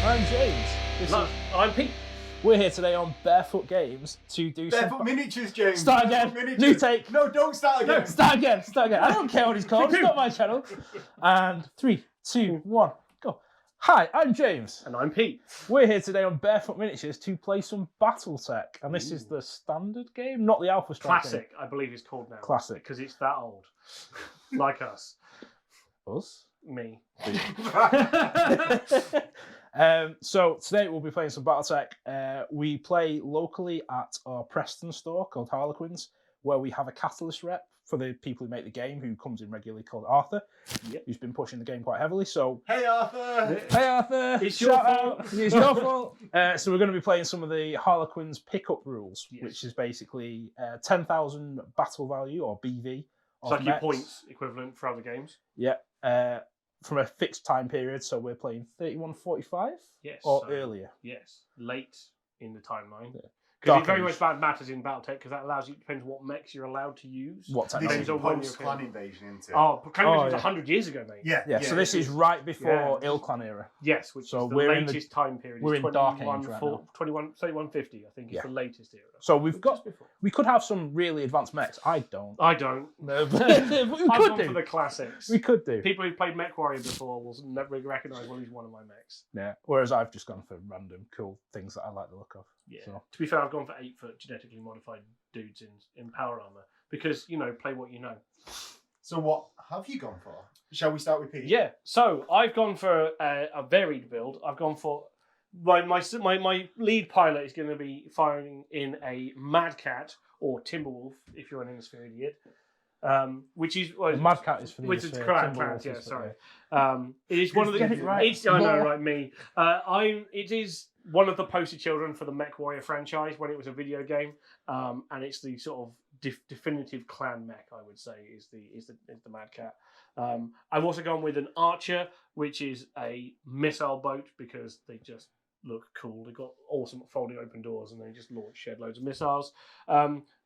I'm James. I'm Pete. We're here today on Barefoot Games to do Barefoot Miniatures, James. Start again. New take. No, don't start again. No, start again. I don't care what it's called. It's not my channel. And 3, 2, 1, go. Hi, I'm James. And I'm Pete. We're here today on Barefoot Miniatures to play some Battletech. And this is the standard game, not the Alpha Strike Classic, I believe it's called now. Classic. Because it's that old. Like us. Us? Me. So today we'll be playing some Battletech. We play locally at our Preston store called Harlequins, where we have a Catalyst rep for the people who make the game, who comes in regularly, called Arthur, who's been pushing the game quite heavily. So Hey Arthur! Hey Arthur! It's your fault. It's your fault. So we're going to be playing some of the Harlequins pickup rules, which is basically 10,000 battle value, or BV. It's like your points equivalent for other games. Yeah. From a fixed time period, so we're playing 31:45? Yes. Or earlier? Yes. Late in the timeline. Yeah. Because it very much matters in Battletech, because that allows you, depends what mechs you're allowed to use. What technology? This is post-clan invasion, isn't it? Oh, clan invasion was 100 years ago, mate. Yeah, so this is right before Ilclan era. Yes, which so is the we're latest time period. We're in Dark Age right now. 3150, I think, is the latest era. So we could have some really advanced mechs. I don't. No, but we I've could gone do. for the classics. We could do. People who've played Mech Warrior before will never recognise, well, he's one of my mechs. Yeah. Whereas I've just gone for random cool things that I like the look of. Yeah. So. To be fair, I've gone for 8-foot genetically modified dudes in power armor because, you know, play what you know. So what have you gone for? Shall we start with Pete? Yeah. So I've gone for a varied build. I've gone for my lead pilot is going to be firing in a Mad Cat or Timberwolf if you're an Hemisphere idiot. Which is Mad Cat is for the which is correct, yeah. Sorry, it is one of the. Get it right. It's, I know, right? Me. It is one of the poster children for the Mech Warrior franchise when it was a video game, and it's the sort of definitive clan mech. I would say is the Mad Cat. I've also gone with an Archer, which is a missile boat because they just look cool. They've got awesome folding open doors and they just launch shed loads of missiles.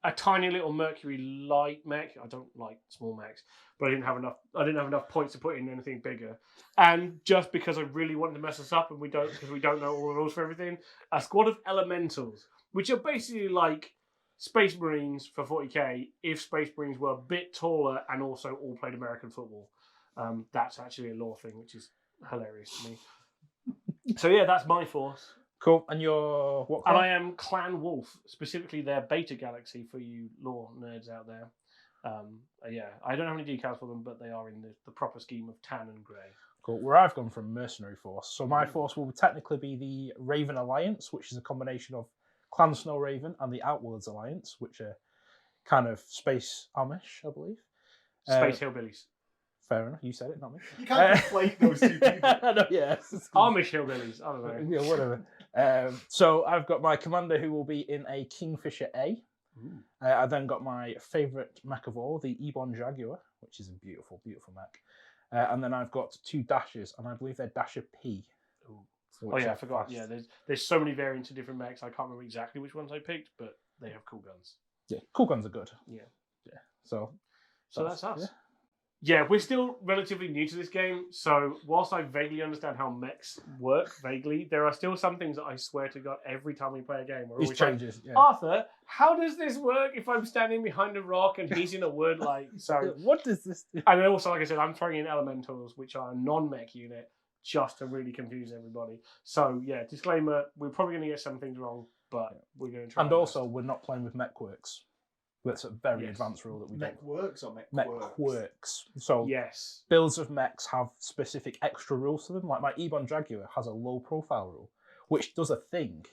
A tiny little Mercury light mech. I don't like small mechs, but I didn't have enough points to put in anything bigger. And just because I really wanted to mess us up and we don't know all the rules for everything, a squad of elementals, which are basically like Space Marines for 40k if Space Marines were a bit taller and also all played American football. That's actually a lore thing, which is hilarious to me. So yeah, that's my force. Cool. And you're what clan? And I am Clan Wolf, specifically their Beta Galaxy for you lore nerds out there. Yeah, I don't have any decals for them, but they are in the proper scheme of tan and grey. Cool. Where I've gone from mercenary force. So my force will technically be the Raven Alliance, which is a combination of Clan Snow Raven and the Outwards Alliance, which are kind of space Amish, I believe. Space Hillbillies. Fair enough. You said it, not me. You can't conflate those two people. No, yes. Amish Hillbillies. I don't know. Yeah, whatever. So I've got my commander who will be in a Kingfisher A. I then got my favourite mech of all, the Ebon Jaguar, which is a beautiful, beautiful mech. And then I've got 2 dashes, and I believe they're Dasher P. Oh yeah, I forgot. Yeah, there's so many variants of different mechs. I can't remember exactly which ones I picked, but they have cool guns. Yeah, cool guns are good. Yeah. So that's us. Yeah, we're still relatively new to this game, so whilst I vaguely understand how mechs work, there are still some things that I swear to God every time we play a game. It changes. Like, Arthur, how does this work if I'm standing behind a rock and he's in a wood light? So what does this do? And then also, like I said, I'm throwing in elementals, which are a non-mech unit, just to really confuse everybody. So yeah, disclaimer: we're probably going to get some things wrong, but we're going to try. And also, we're not playing with mech quirks. That's a very advanced rule that we Mech don't. works or mech quirks. So builds of mechs have specific extra rules to them. Like my Ebon Jaguar has a low profile rule, which does a thing.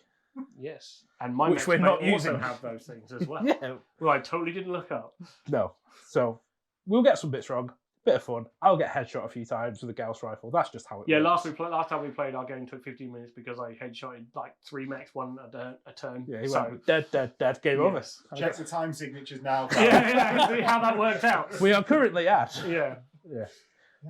Yes, and my which we're not using. Also have those things as well. Yeah. Well, I totally didn't look up. No, so we'll get some bits wrong. Bit of fun. I'll get headshot a few times with a Gauss rifle. That's just how it works. Last time we played, our game took 15 minutes because I headshotted like 3 mechs, one a turn. Yeah, he went dead. Game over. Check the time signatures now. Yeah, see how that worked out. We are currently at. Yeah.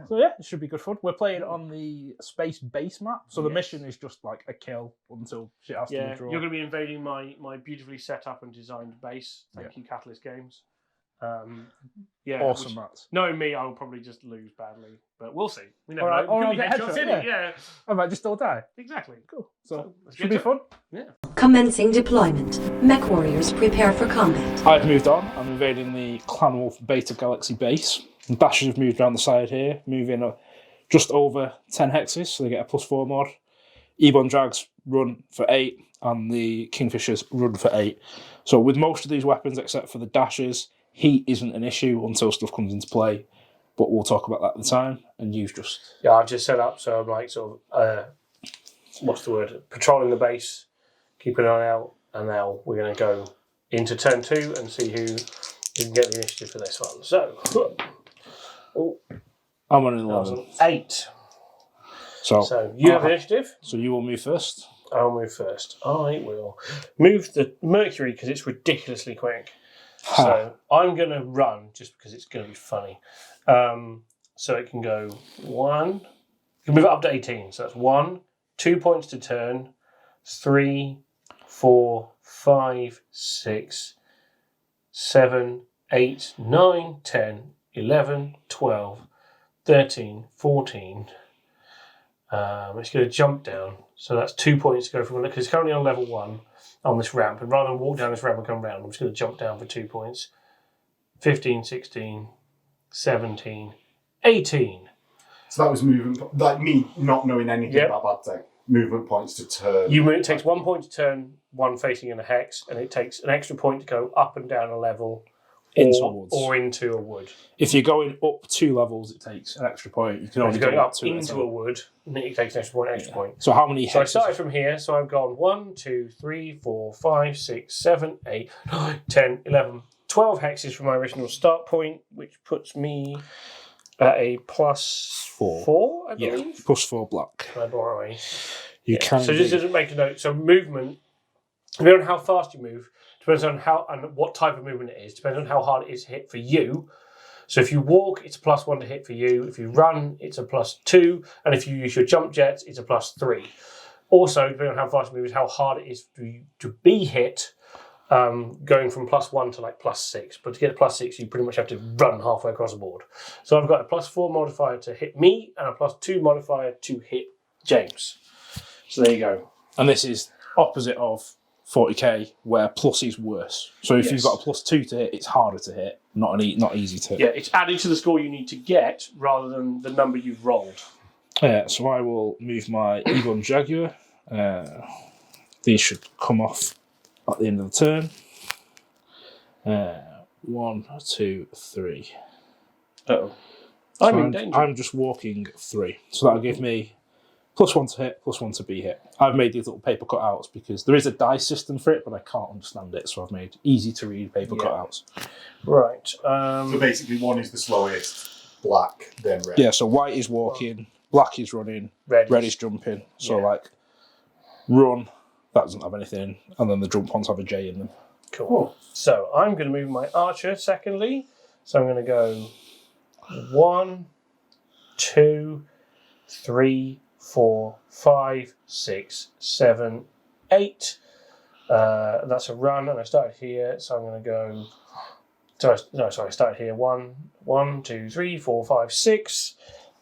So yeah, it should be good fun. We're playing on the space base map, so the mission is just like a kill until shit has to be drawn. You're going to be invading my beautifully set up and designed base. Thank you, Catalyst Games. Yeah, Awesome rats. Knowing me, I'll probably just lose badly, but we'll see. We never Alright, know. or Could I'll be get headshots headshot, in it, yeah. I might just still die. Exactly. Cool. So let's should get be to fun. Yeah. Commencing deployment. Mech warriors prepare for combat. I've moved on. I'm invading the Clan Wolf Beta Galaxy base. The Bashers have moved around the side here, moving just over 10 hexes, so they get a +4 mod. Ebon Drags run for 8, and the Kingfishers run for 8. So with most of these weapons, except for the Dashers, heat isn't an issue until stuff comes into play. But we'll talk about that at the time, and you've just... Yeah, I've just set up, so I'm like sort of, what's the word? Patrolling the base, keeping an eye out, and now we're going to go into turn 2 and see who can get the initiative for this one. So, I'm on an 11. 8. So you have initiative. So you will move first. I'll move first. I will move the Mercury because it's ridiculously quick. So I'm going to run just because it's going to be funny. So it can go 1. You can move it up to 18. So that's 1, 2 points to turn, 3, 4, 5, 6, 7, 8, 9, 10, 11, 12, 13, 14. It's going to jump down. So that's 2 points to go from, because it's currently on level 1 on this ramp. And rather than walk down this ramp and come round, I'm just going to jump down for 2 points. 15, 16, 17, 18. So that was movement, like me not knowing anything about Battletech. Movement points to turn. It takes 1 point to turn, 1 facing in a hex, and it takes an extra point to go up and down a level or into a wood. If you're going up 2 levels, it takes an extra point. You can only go go up into a wood, and it takes an extra point. So how many hexes? So I started from here, so I've gone 1, 2, 3, 4, 5, 6, 7, 8, 9, 10, 11, 12 hexes from my original start point, which puts me at a +4, I believe. Yeah, +4 black. Can I borrow a? You can. So just doesn't make a note. So movement, depending on how fast you move, depends on how and what type of movement it is. Depends on how hard it is to hit for you. So if you walk, it's a +1 to hit for you. If you run, it's a +2, and if you use your jump jets, it's a +3. Also, depending on how fast you move, is how hard it is for you to be hit. Going from +1 to like +6, but to get a +6, you pretty much have to run halfway across the board. So I've got a +4 modifier to hit me and a +2 modifier to hit James. So there you go. And this is opposite of 40k, where plus is worse. So if you've got a +2 to hit, it's harder to hit, not easy to hit. Yeah, it's added to the score you need to get rather than the number you've rolled. So I will move my Ebon Jaguar. These should come off at the end of the turn. 1, 2, 3. Uh-oh. So I'm in danger. I'm just walking 3. So that'll give me +1 to hit, +1 to be hit. I've made these little paper cutouts because there is a dice system for it, but I can't understand it. So I've made easy to read paper cutouts. Right. So basically, 1 is the slowest, black, then red. Yeah, so white is walking, black is running, red is jumping. So like run, that doesn't have anything, and then the jump ones have a J in them. Cool. So I'm going to move my archer secondly. So I'm going to go 1, 2, 3, 4, 5, 6, 7, 8. That's a run, and I started here, so I'm going to go. I started here. 1, 2, 3, 4, 5, 6,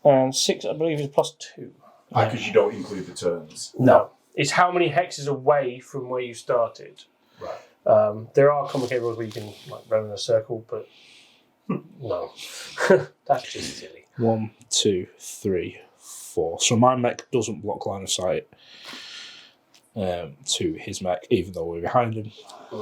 and 6. I believe is +2. Because you don't include the turns. No. It's how many hexes away from where you started. Right. There are complicated rules where you can like run in a circle, but no. That's just silly. 1, 2, 3, 4. So my mech doesn't block line of sight to his mech, even though we're behind him.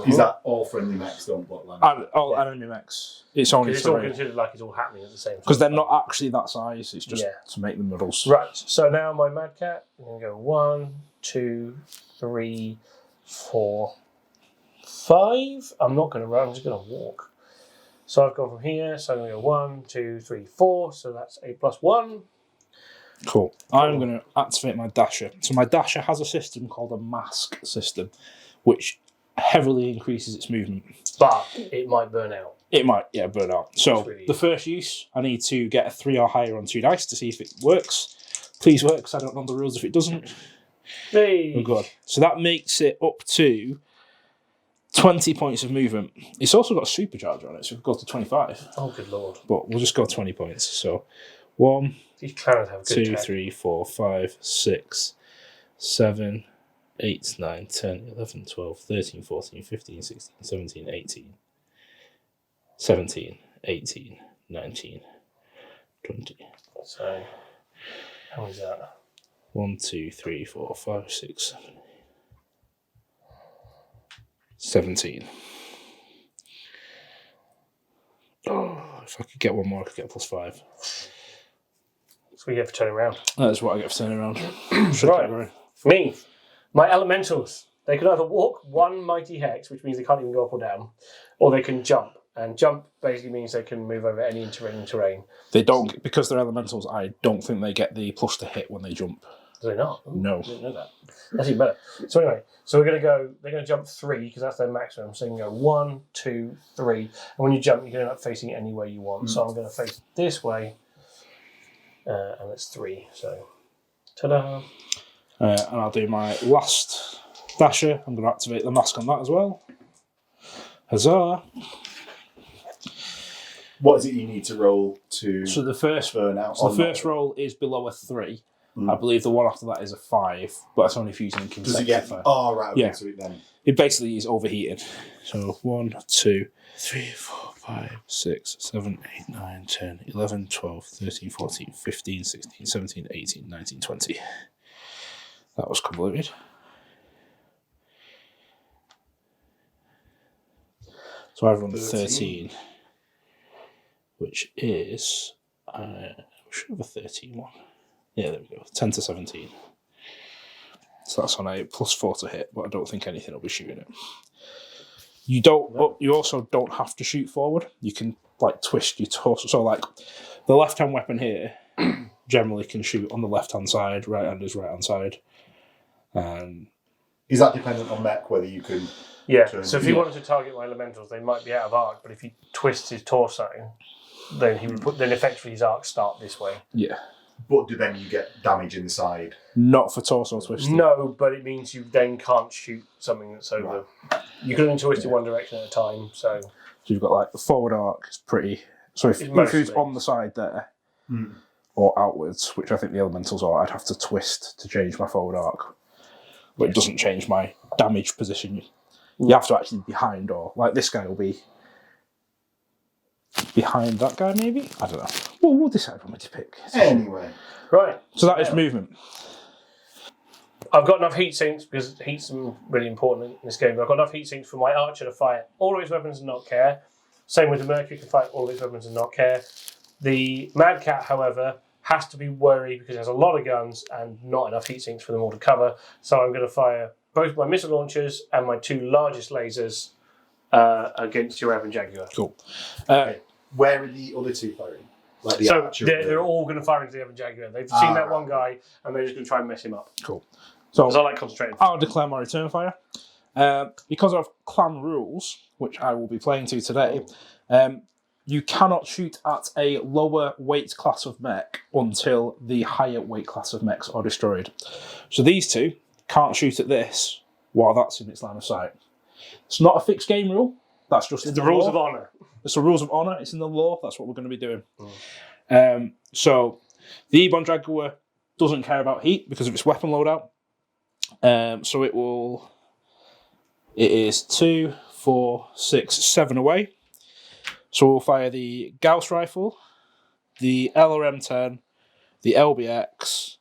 Is that all friendly mechs don't block line? And all enemy mechs. It's only it's all considered like it's all happening at the same time. because they're not actually that size. It's just to make them middles. Right. So now my Mad Cat. I'm going to go 1, 2, 3, 4, 5. I'm not going to run. I'm just going to walk. So I've gone from here. So I'm going to go 1, 2, 3, 4. So that's a +1. Cool. I'm going to activate my Dasher. So my Dasher has a system called a mask system, which heavily increases its movement. But it might burn out. It might, burn out. So really the first use, I need to get a 3 or higher on 2 dice to see if it works. Please work, because I don't know the rules if it doesn't. Hey. Oh god. So that makes it up to 20 points of movement. It's also got a supercharger on it, so we can go to 25. Oh, good lord. But we'll just go 20 points. So 1, These clans have good 2, tech. 3, 4, 5, 6, 7, 8, 9, 10, 11, 12, 13, 14, 15, 16, 17, 18, 17, 18, 19, 20. So, how is that? 1, 2, 3, 4, 5, 6, 7, 8, 17. Oh, if I could get one more, I could get +5. So we get for turning around. That's what I get for turning around. Right. Me. My elementals. They can either walk 1 mighty hex, which means they can't even go up or down, or they can jump. And jump basically means they can move over any terrain. They don't, because they're elementals, I don't think they get the plus to hit when they jump. Do they not? Ooh, No. I didn't know that. That's even better. So anyway, so they're going to jump 3 because that's their maximum. So you can go 1, 2, 3. And when you jump, you can end up facing it any way you want. So I'm going to face this way. And it's 3. So, ta-da. And I'll do my last dasher. I'm going to activate the mask on that as well. Huzzah. What is it you need to roll to So the first burn out? So the first roll is below a 3. I believe the one after that is a 5, but that's only if using Does it consecutive get? fire. Oh, right. Okay, Yeah. so it then. It basically is overheated. So 1, 2, 3, 4, 5, 6, 7, 8, 9, 10, 11, 12, 13, 14, 15, 16, 17, 18, 19, 20. That was completed. So I've run 13, which is, we should have a 13 one. Yeah, there we go. 10 to 17. So that's on a +4 to hit, but I don't think anything will be shooting it. You don't. You also don't have to shoot forward. You can twist your torso. So the left-hand weapon here generally can shoot on the left-hand side. Right-hand is right-hand side. Is that dependent on mech whether you can? Yeah. So if he wanted to target my elementals, they might be out of arc. But if he twists his torso, then he would then effectively his arcs start this way. Yeah. But then you get damage in the side. Not for torso twisting. No, but it means you then can't shoot something that's over. Right. You can only twist in one direction at a time. So you've got the forward arc is pretty. So if it's on the side there or outwards, which I think the elementals are, I'd have to twist to change my forward arc. But it doesn't change my damage position. You have to actually be behind, or this guy will be behind that guy, maybe? I don't know. Well, we'll decide when to pick. Anyway. Right. So that is movement. I've got enough heat sinks, because heat's really important in this game. I've got enough heat sinks for my archer to fire all of his weapons and not care. Same with the Mercury, can fire all of his weapons and not care. The Mad Cat, however, has to be wary because it has a lot of guns and not enough heat sinks for them all to cover. So I'm going to fire both my missile launchers and my 2 largest lasers against your Raven Jaguar. Cool. Where are the other 2 firing? So they're all going to fire into the Raven Jaguar. They've seen that one guy and they're just going to try and mess him up. Cool. So because I like concentrating. I'll declare my return fire. Because of clan rules, which I will be playing to today, you cannot shoot at a lower weight class of mech until the higher weight class of mechs are destroyed. So these 2 can't shoot at this while that's in its line of sight. It's not a fixed game rule. That's just the rules of honour. It's the rules of honour. It's in the law. That's what we're going to be doing. So the Ebon Jaguar doesn't care about heat because of its weapon loadout. So it is 2, 4, 6, 7 away. So we'll fire the Gauss rifle, the LRM-10, the LBX,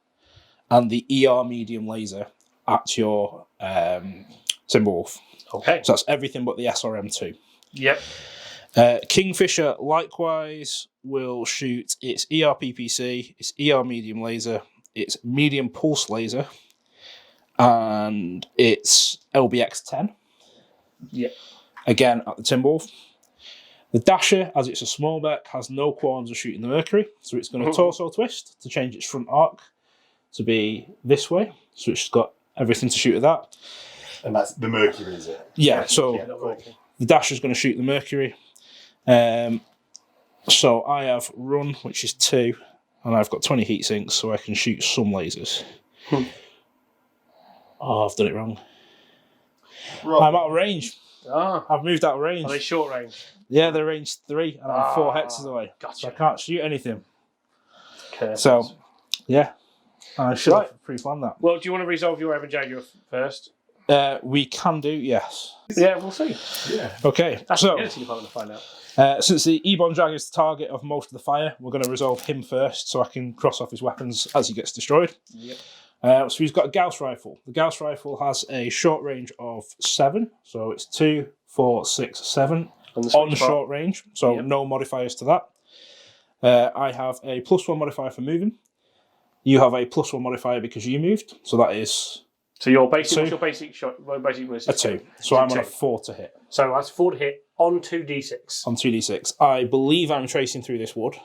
and the ER medium laser at your Timberwolf. Okay. So that's everything but the SRM-2. Yep. Kingfisher likewise will shoot its ER-PPC, its ER medium laser, its medium pulse laser, and its LBX-10. Yep. Again at the Timberwolf. The Dasher, as it's a small mech, has no qualms of shooting the Mercury, so it's going to torso twist to change its front arc to be this way. So it's got everything to shoot at that. And that's the Mercury, is it? Yeah, so the Dasher's going to shoot the Mercury. So I have run, which is 2, and I've got 20 heat sinks, so I can shoot some lasers. Oh, I've done it wrong. Right. I'm out of range. Ah. I've moved out of range. Are they short range? Yeah, they're range 3, and I'm 4 hexes away. Gotcha. So I can't shoot anything. Curses. So, yeah. I should Right. have pre-planned that. Well, do you want to resolve your Evan Jaguar first? We can do, yes. Yeah, we'll see. Yeah. Okay, That's so the editing department to find out. since the Ebon Jag is the target of most of the fire, we're going to resolve him first so I can cross off his weapons as he gets destroyed. Yep. So he's got a Gauss rifle. The Gauss rifle has a short range of 7, so it's 2, 4, 6, 7 on short range, so no modifiers to that. I have a +1 modifier for moving. You have a +1 modifier because you moved, so that is So your basic, Two. what's your basic shot? Well, basic was a 2. So I'm on a 4 to hit So that's 4 to hit on 2d6. on 2d6. I believe I'm tracing through this wood,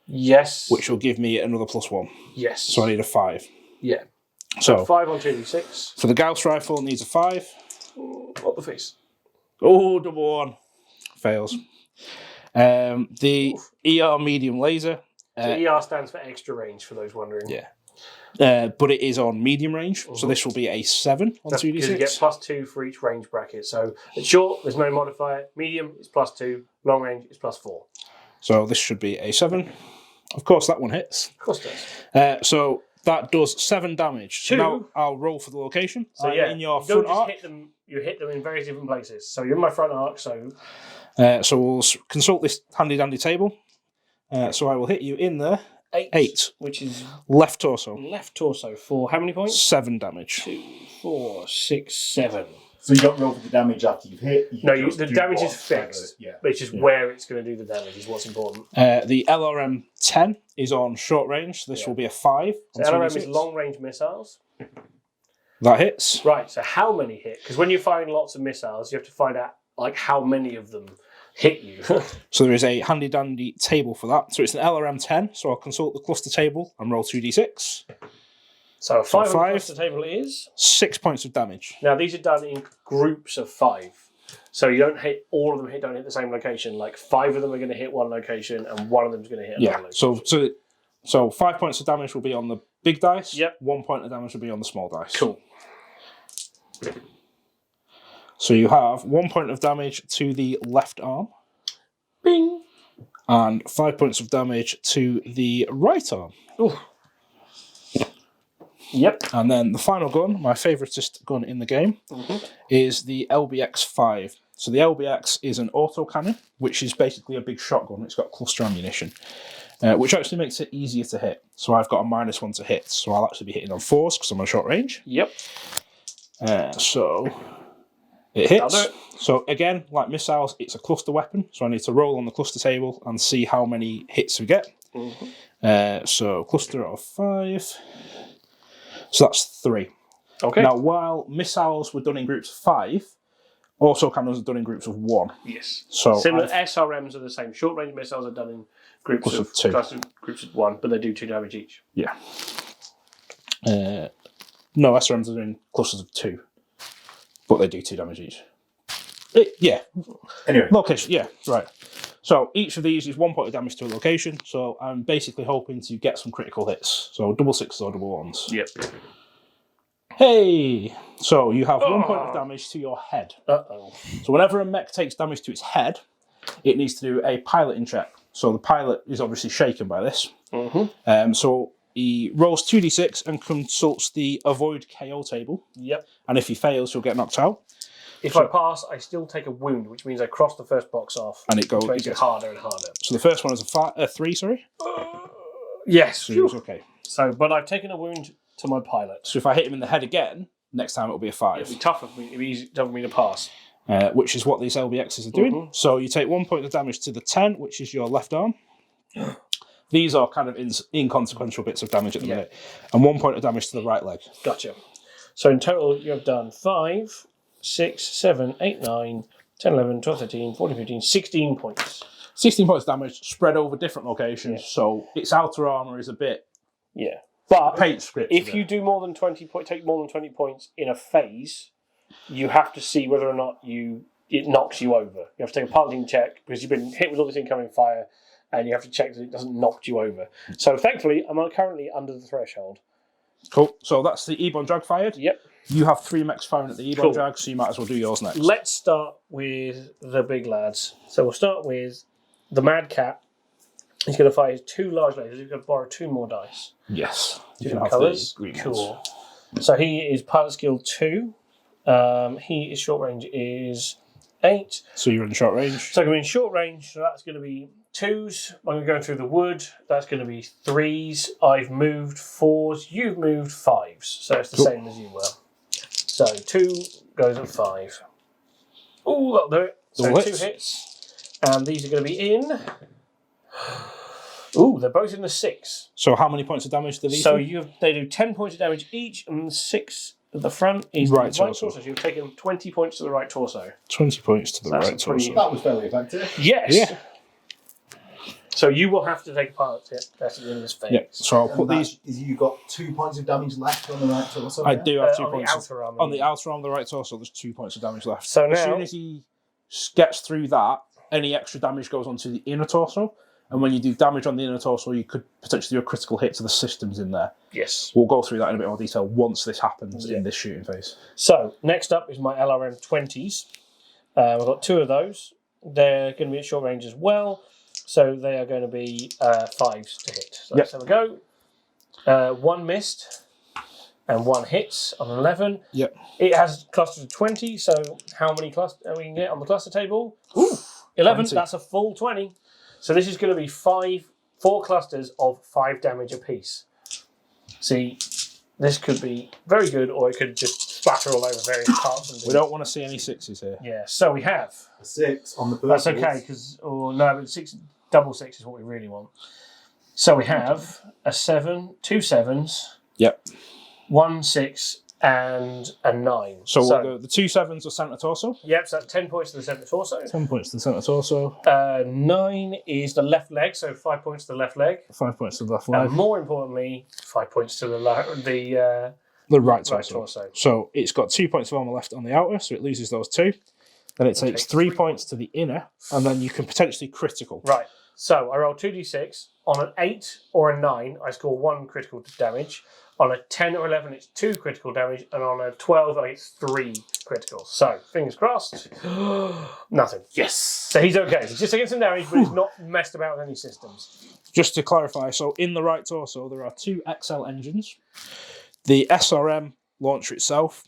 Yes. which will give me another +1. Yes. So I need a 5. Yeah. So 5 on 2d6. for the Gauss rifle, it needs a 5. What the face? Oh, double 1. Fails. The ER medium laser. So ER stands for extra range for those wondering. Yeah. But it is on medium range, so this will be a 7 on That's because 2d6. you get +2 for each range bracket. So it's short, there's no modifier. Medium is +2. Long range is +4. So this should be a 7. Of course, that one hits. Of course it does. So that does 7 damage. So 2. now I'll roll for the location. So in your you don't front just arc. hit them. You hit them in various different places. So you're in my front arc. So So we'll consult this handy dandy table. So I will hit you in there. 8. which is Left torso. left torso for how many points? 7 damage. 2, 4, 6, 7. So you don't roll for the damage after you've hit. No, just the do damage is what's better, fixed. Yeah. But it's just where it's going to do the damage is what's important. The LRM 10 is on short range. So this will be a 5. So LRM is long range missiles. That hits. Right. So how many hit? Because when you're firing lots of missiles, you have to find out like how many of them hit you. So there is a handy dandy table for that. So it's an LRM 10. So I'll consult the cluster table and roll 2d6. So a 5 on the 5. cluster table is. 6 points of damage. Now these are done in groups of 5. So you don't hit all of them. Don't hit the same location. Like 5 of them are going to hit one location, and one of them is going to hit another location. So 5 points of damage will be on the big dice. Yep. 1 point of damage will be on the small dice. Cool. So you have 1 point of damage to the left arm. Bing. And 5 points of damage to the right arm. Ooh. Yep. And then the final gun, my favouriteest gun in the game, is the LBX-5. So the LBX is an autocannon, which is basically a big shotgun. It's got cluster ammunition, which actually makes it easier to hit. So I've got a -1 to hit, so I'll actually be hitting on 4s because I'm on short range. Yep. So it hits. I'll do it. So again, like missiles, it's a cluster weapon. So I need to roll on the cluster table and see how many hits we get. So cluster of 5. So that's 3. Okay. Now, while missiles were done in groups of 5, autocannons are done in groups of 1. Yes. So Similar SRMs are the same. Short range missiles are done in groups of 2. Groups of 1, but they do 2 damage each. Yeah. No, SRMs are in clusters of 2, but they do 2 damage each. Yeah. Anyway. Location, yeah, right. So each of these is 1 point of damage to a location, so I'm basically hoping to get some critical hits. So double 6s or double 1s. Yep. Hey! So you have 1 point of damage to your head. Uh-oh. So whenever a mech takes damage to its head, it needs to do a piloting check. So the pilot is obviously shaken by this. So he rolls 2d6 and consults the avoid KO table. Yep. And if he fails, he'll get knocked out. If I pass, I still take a wound, which means I cross the first box off. And it goes. Which makes it harder and harder. So the first one is a 3, sorry. Yes. So he was okay. So, but I've taken a wound to my pilot. So if I hit him in the head again, next time it'll be a 5. It'd be tougher for me. It'd be tougher for me to pass. Which is what these LBXs are doing. So you take 1 point of damage to the 10, which is your left arm. These are kind of inconsequential bits of damage at the minute. And 1 point of damage to the right leg. Gotcha. So in total, you have done 5, 6, 7, 8, 9, 10, 11, 12, 13, 14, 15, 16 points. 16 points damage spread over different locations. So its outer armour is a bit Yeah. But paint script. if you do more than 20 take more than 20 points in a phase, you have to see whether or not it knocks you over. You have to take a piloting check because you've been hit with all this incoming fire, and you have to check that it doesn't knock you over. So thankfully, I'm currently under the threshold. Cool. So that's the Ebon Jag fired. Yep. You have 3 mechs firing at the E-Bomb Cool. Jag, so you might as well do yours next. Let's start with the big lads. So we'll start with the Mad Cat. He's going to fire 2 large lasers. He's going to borrow 2 more dice. Yes. You can Different have colours. the green Cool. ones. So he is pilot skill 2. He is short range is 8. So you're in short range. So I'm going to be in short range. So that's going to be 2s. I'm going to go through the wood. That's going to be 3s. I've moved 4s. You've moved 5s. So it's the Cool. same as you were. So 2 goes at 5. Ooh, that'll do it. So Double 2 hits. hits. And these are going to be in. Ooh, they're both in the 6. So how many points of damage do these So do? they do 10 points of damage each, and 6 at the front is Right the right torso. torso. So you've taken 20 points to the right torso. 20 points to the That's right a pretty- torso. That was fairly effective. Yes. Yeah. So you will have to take a part at the end of this phase. Yeah. So I'll put And these. is you got 2 points of damage left on the right torso? I do have 2 on the points. outer arm. On the outer arm of the right torso, there's 2 points of damage left. So As now- soon as he gets through that, any extra damage goes onto the inner torso. And when you do damage on the inner torso, you could potentially do a critical hit to the systems in there. Yes. We'll go through that in a bit more detail once this happens in this shooting phase. So next up is my LRM 20s. I've got 2 of those. They're going to be at short range as well. So they are going to be 5s to hit. So let's have a go. 1 missed and 1 hits on 11. Yep. It has clusters of 20. So how many clusters we can get on the cluster table? Ooh, 11. 20. That's a full 20. So this is going to be 4 clusters of 5 damage apiece. See, this could be very good, or it could just splatter all over various parts. And We don't want to see any 6s here. Yeah, so we have. A 6 on the That's purples. okay, because no, but 6, double 6 is what we really want. So we have a 7, 2 7s, Yep. 1 6, and a 9. So we'll go, the 2 7s are centre torso. Yep, so that's 10 points to the centre torso. 10 points to the centre torso. 9 is the left leg, so 5 points to the left leg. 5 points to the left And leg. more importantly, 5 points to the The right torso. right torso. So it's got 2 points of armour left on the outer, so it loses those 2. Then it takes 3 points to the inner, and then you can potentially critical. Right, so I roll 2d6. On an 8 or a 9, I score 1 critical damage. On a 10 or 11, it's 2 critical damage, and on a 12, it's 3 critical. So, fingers crossed. Nothing. Yes! So he's okay. He's just taking some damage, but he's not messed about with any systems. Just to clarify, so in the right torso, there are 2 XL engines, the SRM launcher itself,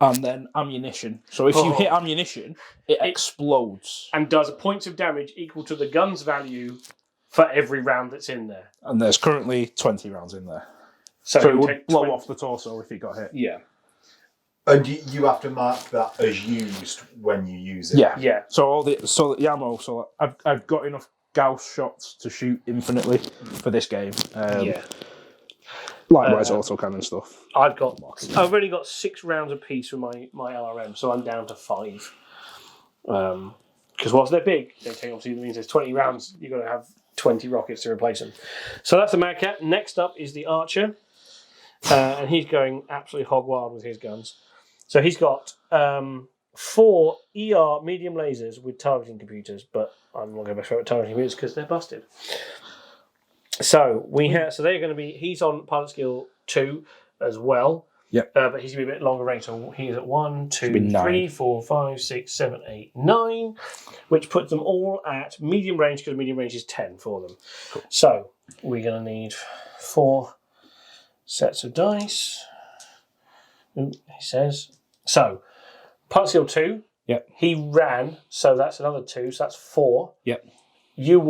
and then ammunition. So if you hit ammunition, it explodes. And does points of damage equal to the gun's value for every round that's in there. And there's currently 20 rounds in there. So, So you it would take blow 20 off the torso if it got hit. Yeah. And you have to mark that as used when you use it. Yeah. Yeah. So the ammo. So I've got enough Gauss shots to shoot infinitely for this game. Yeah. Likewise, autocannon stuff. I've only got 6 rounds apiece for my LRM, so I'm down to 5. Because whilst they're big, they take obviously means there's 20 rounds. You've got to have 20 rockets to replace them. So that's the Mad Cat. Next up is the Archer, and he's going absolutely hog wild with his guns. So he's got 4 ER medium lasers with targeting computers, but I'm not going to show it targeting computers because they're busted. So they're going to be. He's on pilot skill 2 as well. Yep. But he's going to be a bit longer range. So he's at 1, 2, be 9. 3, 4, 5, 6, 7, 8, 9, which puts them all at medium range because medium range is 10 for them. Cool. So we're going to need 4 sets of dice. Ooh, he says. So pilot skill 2. Yep. He ran, so that's another 2. So that's 4. Yep. You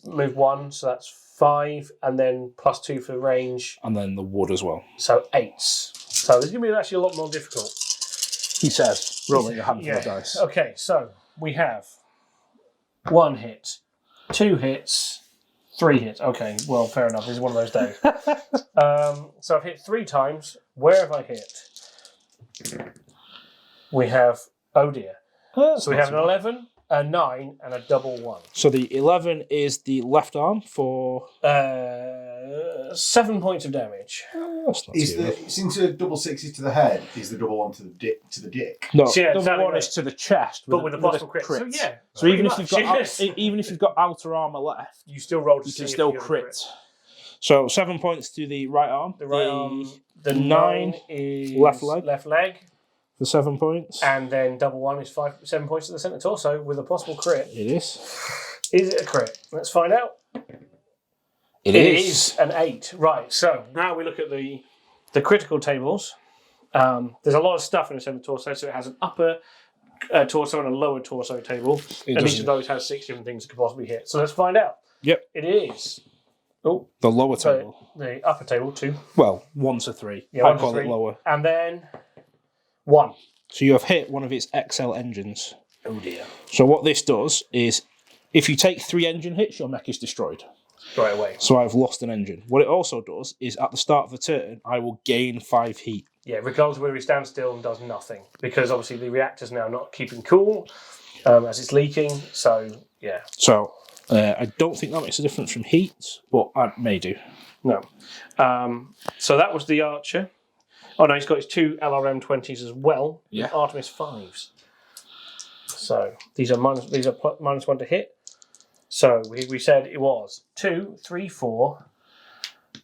move 1, so that's 5, and then plus 2 for range, And then the wood as well. so 8s. So this is going to be actually a lot more difficult. He says, rolling a handful of dice. Okay, so we have 1 hit, 2 hits, 3 hits. Okay, well, fair enough. This is one of those days. So I've hit 3 times. Where have I hit? We have, oh dear. So we have an 11, a 9, and a double 1. So the 11 is the left arm for... 7 points of damage. That's not too bad. Since a double 6 is to the head, is the double 1 to the dick? No, So, yeah, double exactly 1 right. is to the chest, But with a possible crit. So yeah. So even pretty if you've got much, yes. even if you've got outer armor left, You still roll to you see can if still you get a crit. So 7 points to the right arm. The right arm. The 9 is left leg. Left leg. For 7 points. And then double 1 is 7 points to the centre torso with a possible crit. It is. Is it a crit? Let's find out. It is an 8. Right, so now we look at the critical tables. There's a lot of stuff in the centre torso, so it has an upper torso and a lower torso table. And each of those has 6 different things that could possibly hit. So let's find out. Yep. It is. Oh, the lower table. The upper table, 2. Well, 1 to 3. Yeah, I call it lower. And then 1. So you have hit one of its XL engines. Oh dear. So what this does is, if you take 3 engine hits, your mech is destroyed. Right away. So I've lost an engine. What it also does is, at the start of the turn, I will gain 5 heat. Yeah, regardless of whether he stands still and does nothing. Because obviously the reactor's now not keeping cool as it's leaking. So, yeah. So, I don't think that makes a difference from heat, but I may do. No. So that was the Archer. Oh no, he's got his 2 LRM 20s as well. Yeah. Artemis 5s. So these are -1 to hit. So we said it was 2, 3, 4,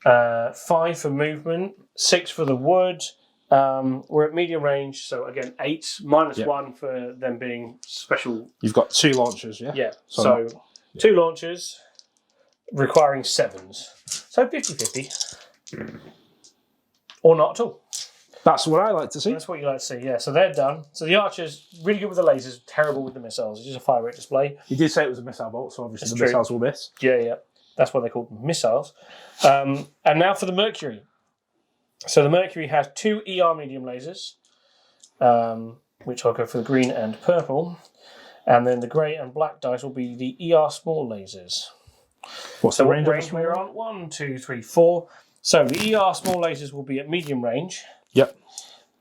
5 for movement, 6 for the wood. We're at medium range, so again 8 -1 for them being special. You've got 2 launchers, yeah? Yeah. So 2 launchers requiring 7s. So 50-50. Or not at all. That's what I like to see. That's what you like to see, yeah. So they're done. So the Archer's really good with the lasers, terrible with the missiles. It's just a fire rate display. You did say it was a missile bolt, so obviously That's the true. missiles will miss. Yeah. That's why they're called missiles. And now for the Mercury. So the Mercury has 2 ER medium lasers, which I'll go for the green and purple. And then the grey and black dice will be the ER small lasers. What's So the what range range we're on? 1, 2, 3, 4. So the ER small lasers will be at medium range. Yep.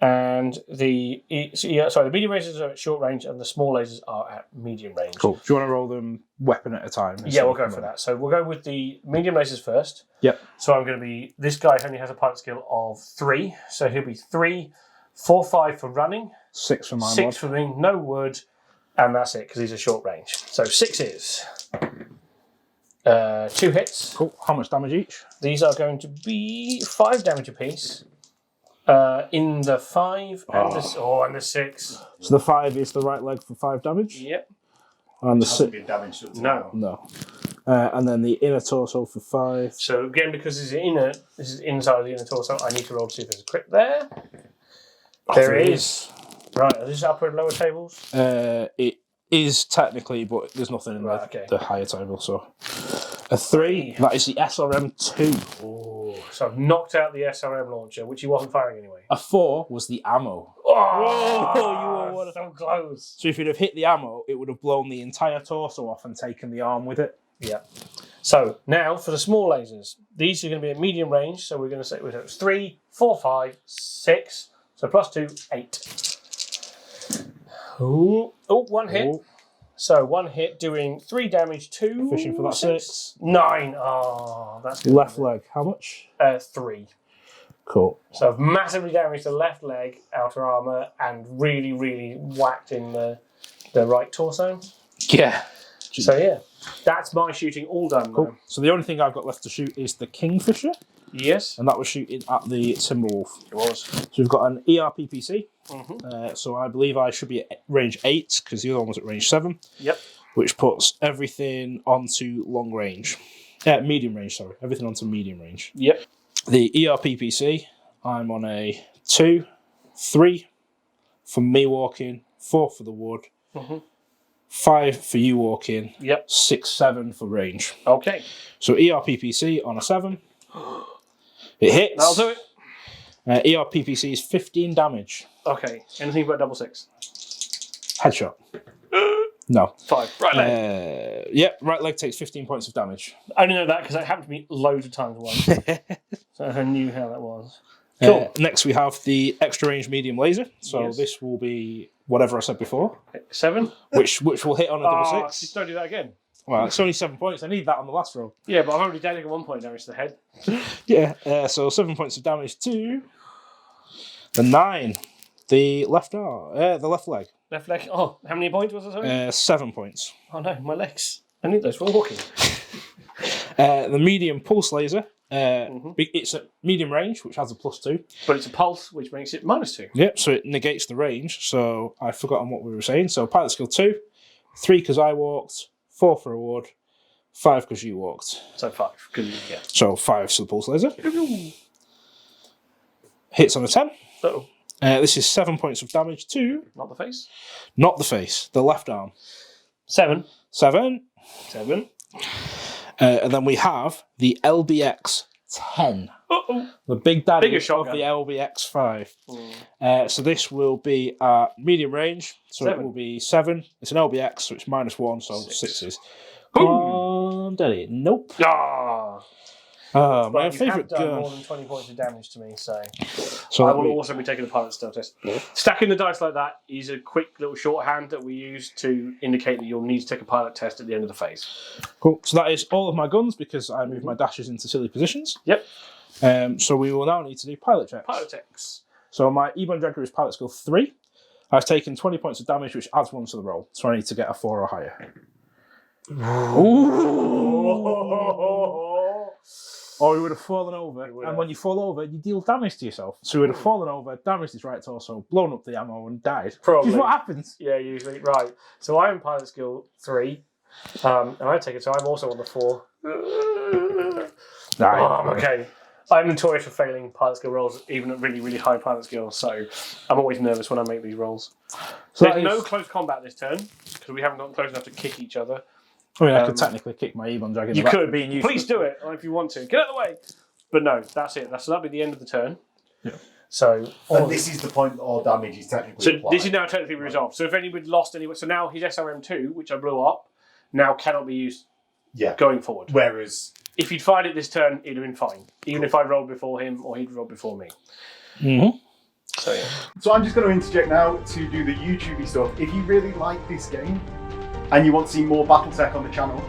And the medium lasers are at short range, and the small lasers are at medium range. Cool. Do you want to roll them weapon at a time? Yeah, we'll go for that. So we'll go with the medium lasers first. Yep. So I'm going to be, this guy only has a pilot skill of 3, so he'll be 3, 4, 5 for running, 6 for mine. 6 for me, no wood, and that's it because he's a short range. So 6 is 2 hits. Cool. How much damage each? These are going to be 5 damage apiece. In the 5 and the 6. So the 5 is the right leg for 5 damage? Yep. And the Hasn't 6... been damaged up to No. now. No. And then the inner torso for 5. So again, because this is inside the inner torso, I need to roll to see if there's a crit there. There it is. Right, are these upper and lower tables? It is technically, but there's nothing in the higher table, so... A 3, that is the SRM-2. Oh, so I've knocked out the SRM launcher, which he wasn't firing anyway. A 4 was the ammo. Oh, you were so close. So if you'd have hit the ammo, it would have blown the entire torso off and taken the arm with it. Yeah. So now for the small lasers. These are going to be at medium range, so we're going to say it was 3, 4, 5, 6. So +2, 8. Oh, 1 hit. Oh. So 1 hit doing 3 damage to... Fishing for that 6. 9. Oh, that's good. Left leg, how much? 3. Cool. So I've massively damaged the left leg, outer armour, and really, really whacked in the right torso. Yeah. So yeah, that's my shooting all done. Cool. Now. So the only thing I've got left to shoot is the Kingfisher, Yes. and that was shooting at the Timberwolf. It was. So we've got an ERPPC. Mm-hmm. So I believe I should be at range 8, because the other one was at range 7. Yep. Which puts everything onto long range. Medium range, sorry. Everything onto medium range. Yep. The ERPPC, I'm on a 2, 3 for me walking, 4 for the wood, 5 for you walking, Yep. 6, 7 for range. Okay. So ERPPC on a 7. It hits. That'll do it. ERPPC is 15 damage. Okay. Anything but double 6. Headshot. No. 5. Right leg. Right leg takes 15 points of damage. I only know that because it happened to me loads of times once. So I knew how that was. Cool. Next we have the extra range medium laser. So Yes. this will be whatever I said before, 7. which will hit on a double 6. Just don't do that again. Well, it's only 7 points. I need that on the last roll. Yeah, but I've already taken 1 point damage to the head. Yeah, so 7 points of damage to the 9. The left arm, the left leg. Left leg. Oh, how many points was it? Sorry? 7 points. Oh no, my legs. I need those for walking. The medium pulse laser It's at medium range, which has a +2. But it's a pulse, which makes it -2. Yep, so it negates the range. So I've forgotten what we were saying. So pilot skill 2, 3 because I walked, 4 for reward, 5 because you walked. So 5. Good, yeah. So 5 to the pulse laser. Hits on a 10. Uh-oh. This is 7 points of damage to... Not the face. Not the face, the left arm. 7. 7. 7. And then we have the LBX 10. Uh-oh. The big daddy Bigger of shotgun. the LBX 5. So this will be at medium range. So 7. it will be 7. It's an LBX, so it's -1, so 6. 6s. Daddy. Nope. Ah. My You favourite have done gun. more than 20 points of damage to me, so So I let will me- also be taking the pilot skill test. Stacking the dice like that is a quick little shorthand that we use to indicate that you'll need to take a pilot test at the end of the phase. Cool. So that is all of my guns because I moved my dashes into silly positions. Yep. So we will now need to do pilot checks. Pilotechs. So my Ebon Jaguar is pilot skill 3. I've taken 20 points of damage, which adds 1 to the roll. So I need to get a 4 or higher. Or you would have fallen over, and when you fall over, you deal damage to yourself. So you would have fallen over, damaged his right torso, blown up the ammo, and died. Probably. Which is what happens. Yeah, usually. Right. So I am pilot skill 3. And I take it, so I'm also on the 4. Okay. I'm notorious for failing pilot skill rolls, even at really, really high pilot skills, so I'm always nervous when I make these rolls. So There's no close combat this turn, because we haven't gotten close enough to kick each other. I mean, I could technically kick my Ebon Dragon. You could. Being useless. Please do it if you want to. Get out of the way. But no, that's it. So that'll be the end of the turn. Yeah. So And this is the point that all damage is technically So applied. this is now technically resolved. So if anybody lost anyway, so now his SRM2, which I blew up, now cannot be used Yeah. going forward. Whereas If he'd fired it this turn, it'd have been fine. Even if I rolled before him or he'd rolled before me. Mm-hmm. So yeah. So I'm just going to interject now to do the YouTubey stuff. If you really like this game and you want to see more Battletech on the channel,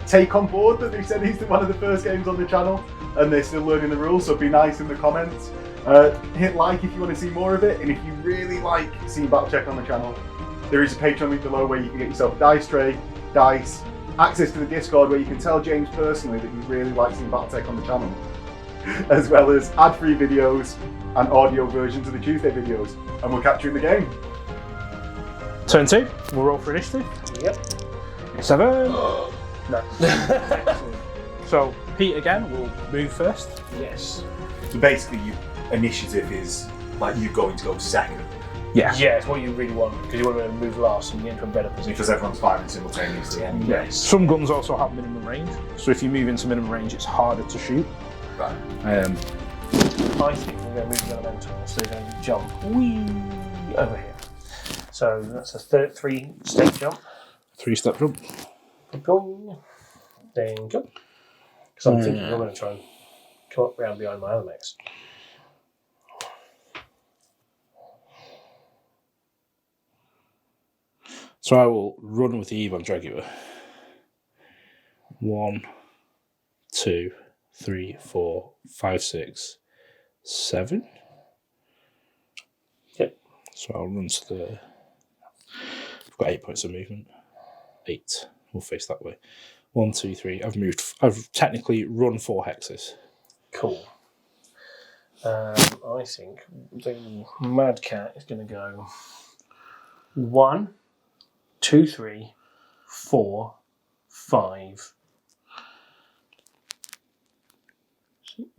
take on board that they said it's one of the first games on the channel and they're still learning the rules, so be nice in the comments. Hit like if you want to see more of it, and if you really like seeing Battletech on the channel, there is a Patreon link below where you can get yourself a dice tray, dice, access to the Discord where you can tell James personally that you really like seeing Battletech on the channel, as well as ad-free videos and audio versions of the Tuesday videos, and we'll catch you in the game. Turn 2. We'll roll for initiative. Yep. 7. No. So Pete again will move first. Yes. So basically, initiative is like you going to go second, Yeah. Yeah, it's what you really want, because you want to move last and you get into a better position. because everyone's firing simultaneously anyway. Yes. Some guns also have minimum range, so if you move into minimum range, it's harder to shoot. Right. I think we're going to move the elemental, so they're going to jump over here. So that's a 3-step jump. 3-step jump. Boing. Then go. Because I'm thinking we're going to try and come up round behind my other mechs. So I will run with the Ebon Jaguar. 1, 2, 3, 4, 5, 6, 7. Yep. So I'll run to the... I've got 8 points of movement. 8. We'll face that way. 1, 2, 3. I've technically run 4 hexes. Cool. I think the Mad Cat is going to go 1, 2, 3, 4, 5.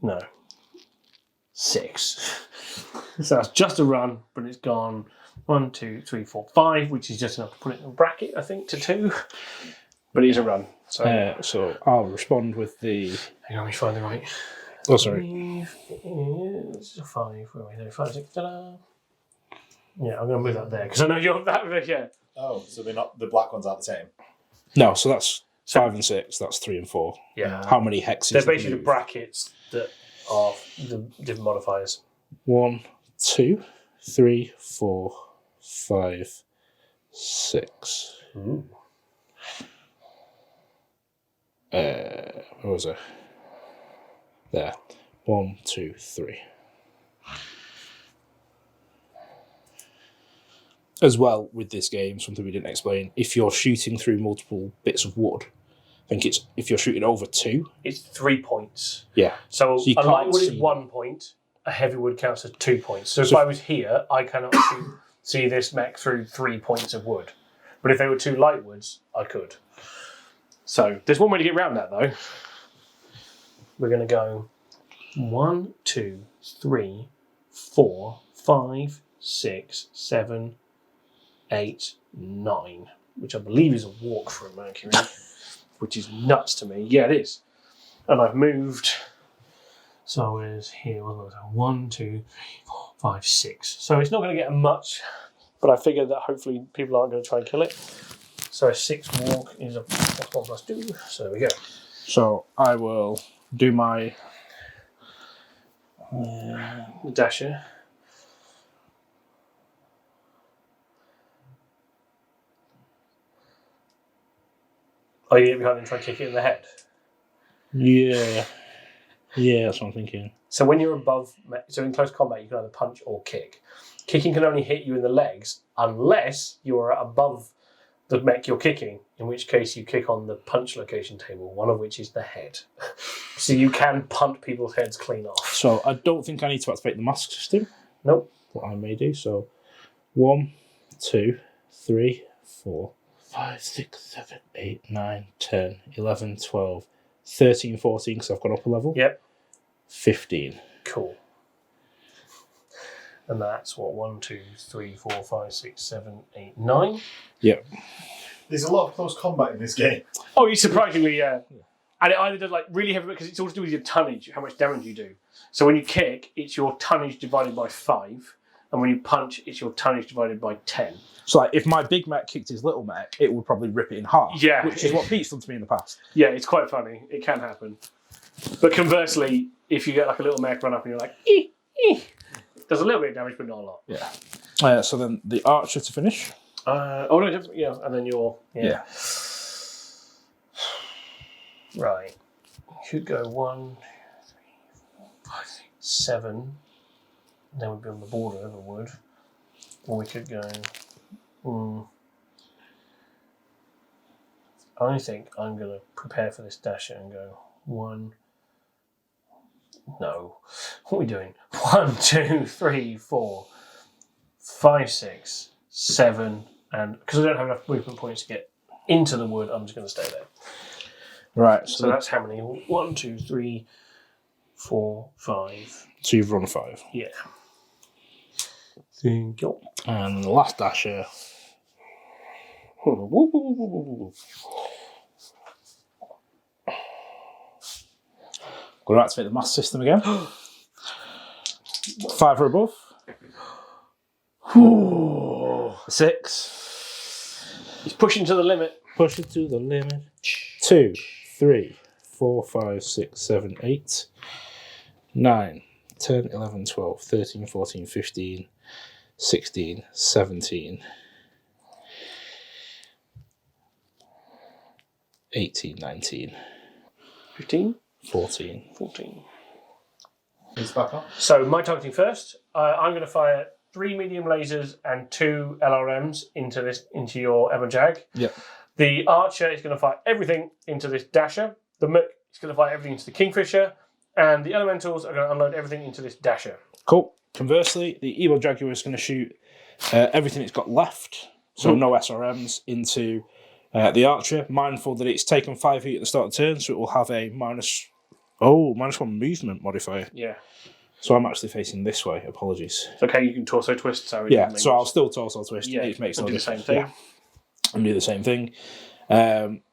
No. 6. So that's just a run, but it's gone 1, 2, 3, 4, 5, which is just enough to put it in a bracket, I think, to 2. But it is a run. So, So I'll respond with the... hang on, let me find the right. Oh, sorry. It's a 5. Where are we? 5, 6. Ta-da. Yeah, I'm going to move that there because I know you're that. Yeah. Oh, so they're not, the black ones aren't the same? No, so that's 5 and 6. That's 3 and 4. Yeah. How many hexes? They're did you basically the move? brackets that are the different modifiers. 1, 2, 3, 4, 5, 6. Ooh. Where was I? There. 1, 2, 3. As well, with this game, something we didn't explain, if you're shooting through multiple bits of wood, I think it's if you're shooting over 2. It's 3 points. Yeah. So you a can't light wood is see 1 point. A heavy wood counts as 2 points. So if I was here, I cannot see this mech through 3 points of wood. But if they were 2 light woods, I could. So there's one way to get around that, though. We're going to go 1, 2, 3, 4, 5, 6, 7, 8, 9, which I believe is a walk for a Mercury, which is nuts to me. Yeah, it is. And I've moved. So I was here, wasn't I? 1, 2, 3, 4, 5, 6. So it's not going to get much, but I figured that hopefully people aren't going to try and kill it. So a 6 walk is a +1/+2. So there we go. So I will do my Dasher. Oh, you get behind and try and kick it in the head. Yeah, that's what I'm thinking. So when you're above, so in close combat, you can either punch or kick. Kicking can only hit you in the legs unless you're above the mech you're kicking, in which case you kick on the punch location table, one of which is the head. So you can punt people's heads clean off. So I don't think I need to activate the mask system. Nope. What I may do. So 1, 2, 3, 4, 5, 6, 7, 8, 9, 10, 11, 12, 13, 14, because I've gone up a level. Yep. 15. Cool. And that's what, 1, 2, 3, 4, 5, 6, 7, 8, 9. Yep. There's a lot of close combat in this game. Oh, it's surprisingly, yeah. And it either does like really heavy, because it's all to do with your tonnage, how much damage you do. So when you kick, it's your tonnage divided by 5. And when you punch, it's your tonnage divided by 10. So like, if my big mech kicked his little mech, it would probably rip it in half. Yeah. Which is what Pete's done to me in the past. Yeah, it's quite funny. It can happen. But conversely, if you get like a little mech run up and you're like, it does a little bit of damage, but not a lot. Yeah. So then the archer to finish. Oh no, yeah, and then you're Yeah. Right. You could go 1, 2, 3, 4, 5, 6, 7. Then we'd be on the border of a wood. Or we could go. I think I'm going to prepare for this dasher and go 1. No. What are we doing? 1, 2, 3, 4, 5, 6, 7. And because I don't have enough movement points to get into the wood, I'm just going to stay there. Right. So that's how many? 1, 2, 3, 4, 5. So you've run 5. Yeah. Thank you. And the last dasher. Going to activate the mass system again. 5 or above. 6. He's pushing to the limit. Push it to the limit. 2, 3, 4, 5, 6, 7, 8, 9, 10, 11, 12, 13, 14, 15, 16, 17, 18, 19, 15, 14. 14. It's back up. So my targeting first. I'm going to fire 3 medium lasers and 2 LRMs into your Everjag. Yep. The archer is going to fire everything into this dasher. The Mook is going to fire everything into the Kingfisher. And the elementals are going to unload everything into this dasher. Cool. Conversely, the Evil Jaguar is going to shoot everything it's got left, so no SRMs, into the archer, mindful that it's taken 5 heat at the start of the turn, so it will have a -1 movement modifier. Yeah. So I'm actually facing this way. Apologies. It's okay, you can torso twist. So So I'll still torso twist. Yeah, it makes no do the difference. same thing. Yeah. And do the same thing.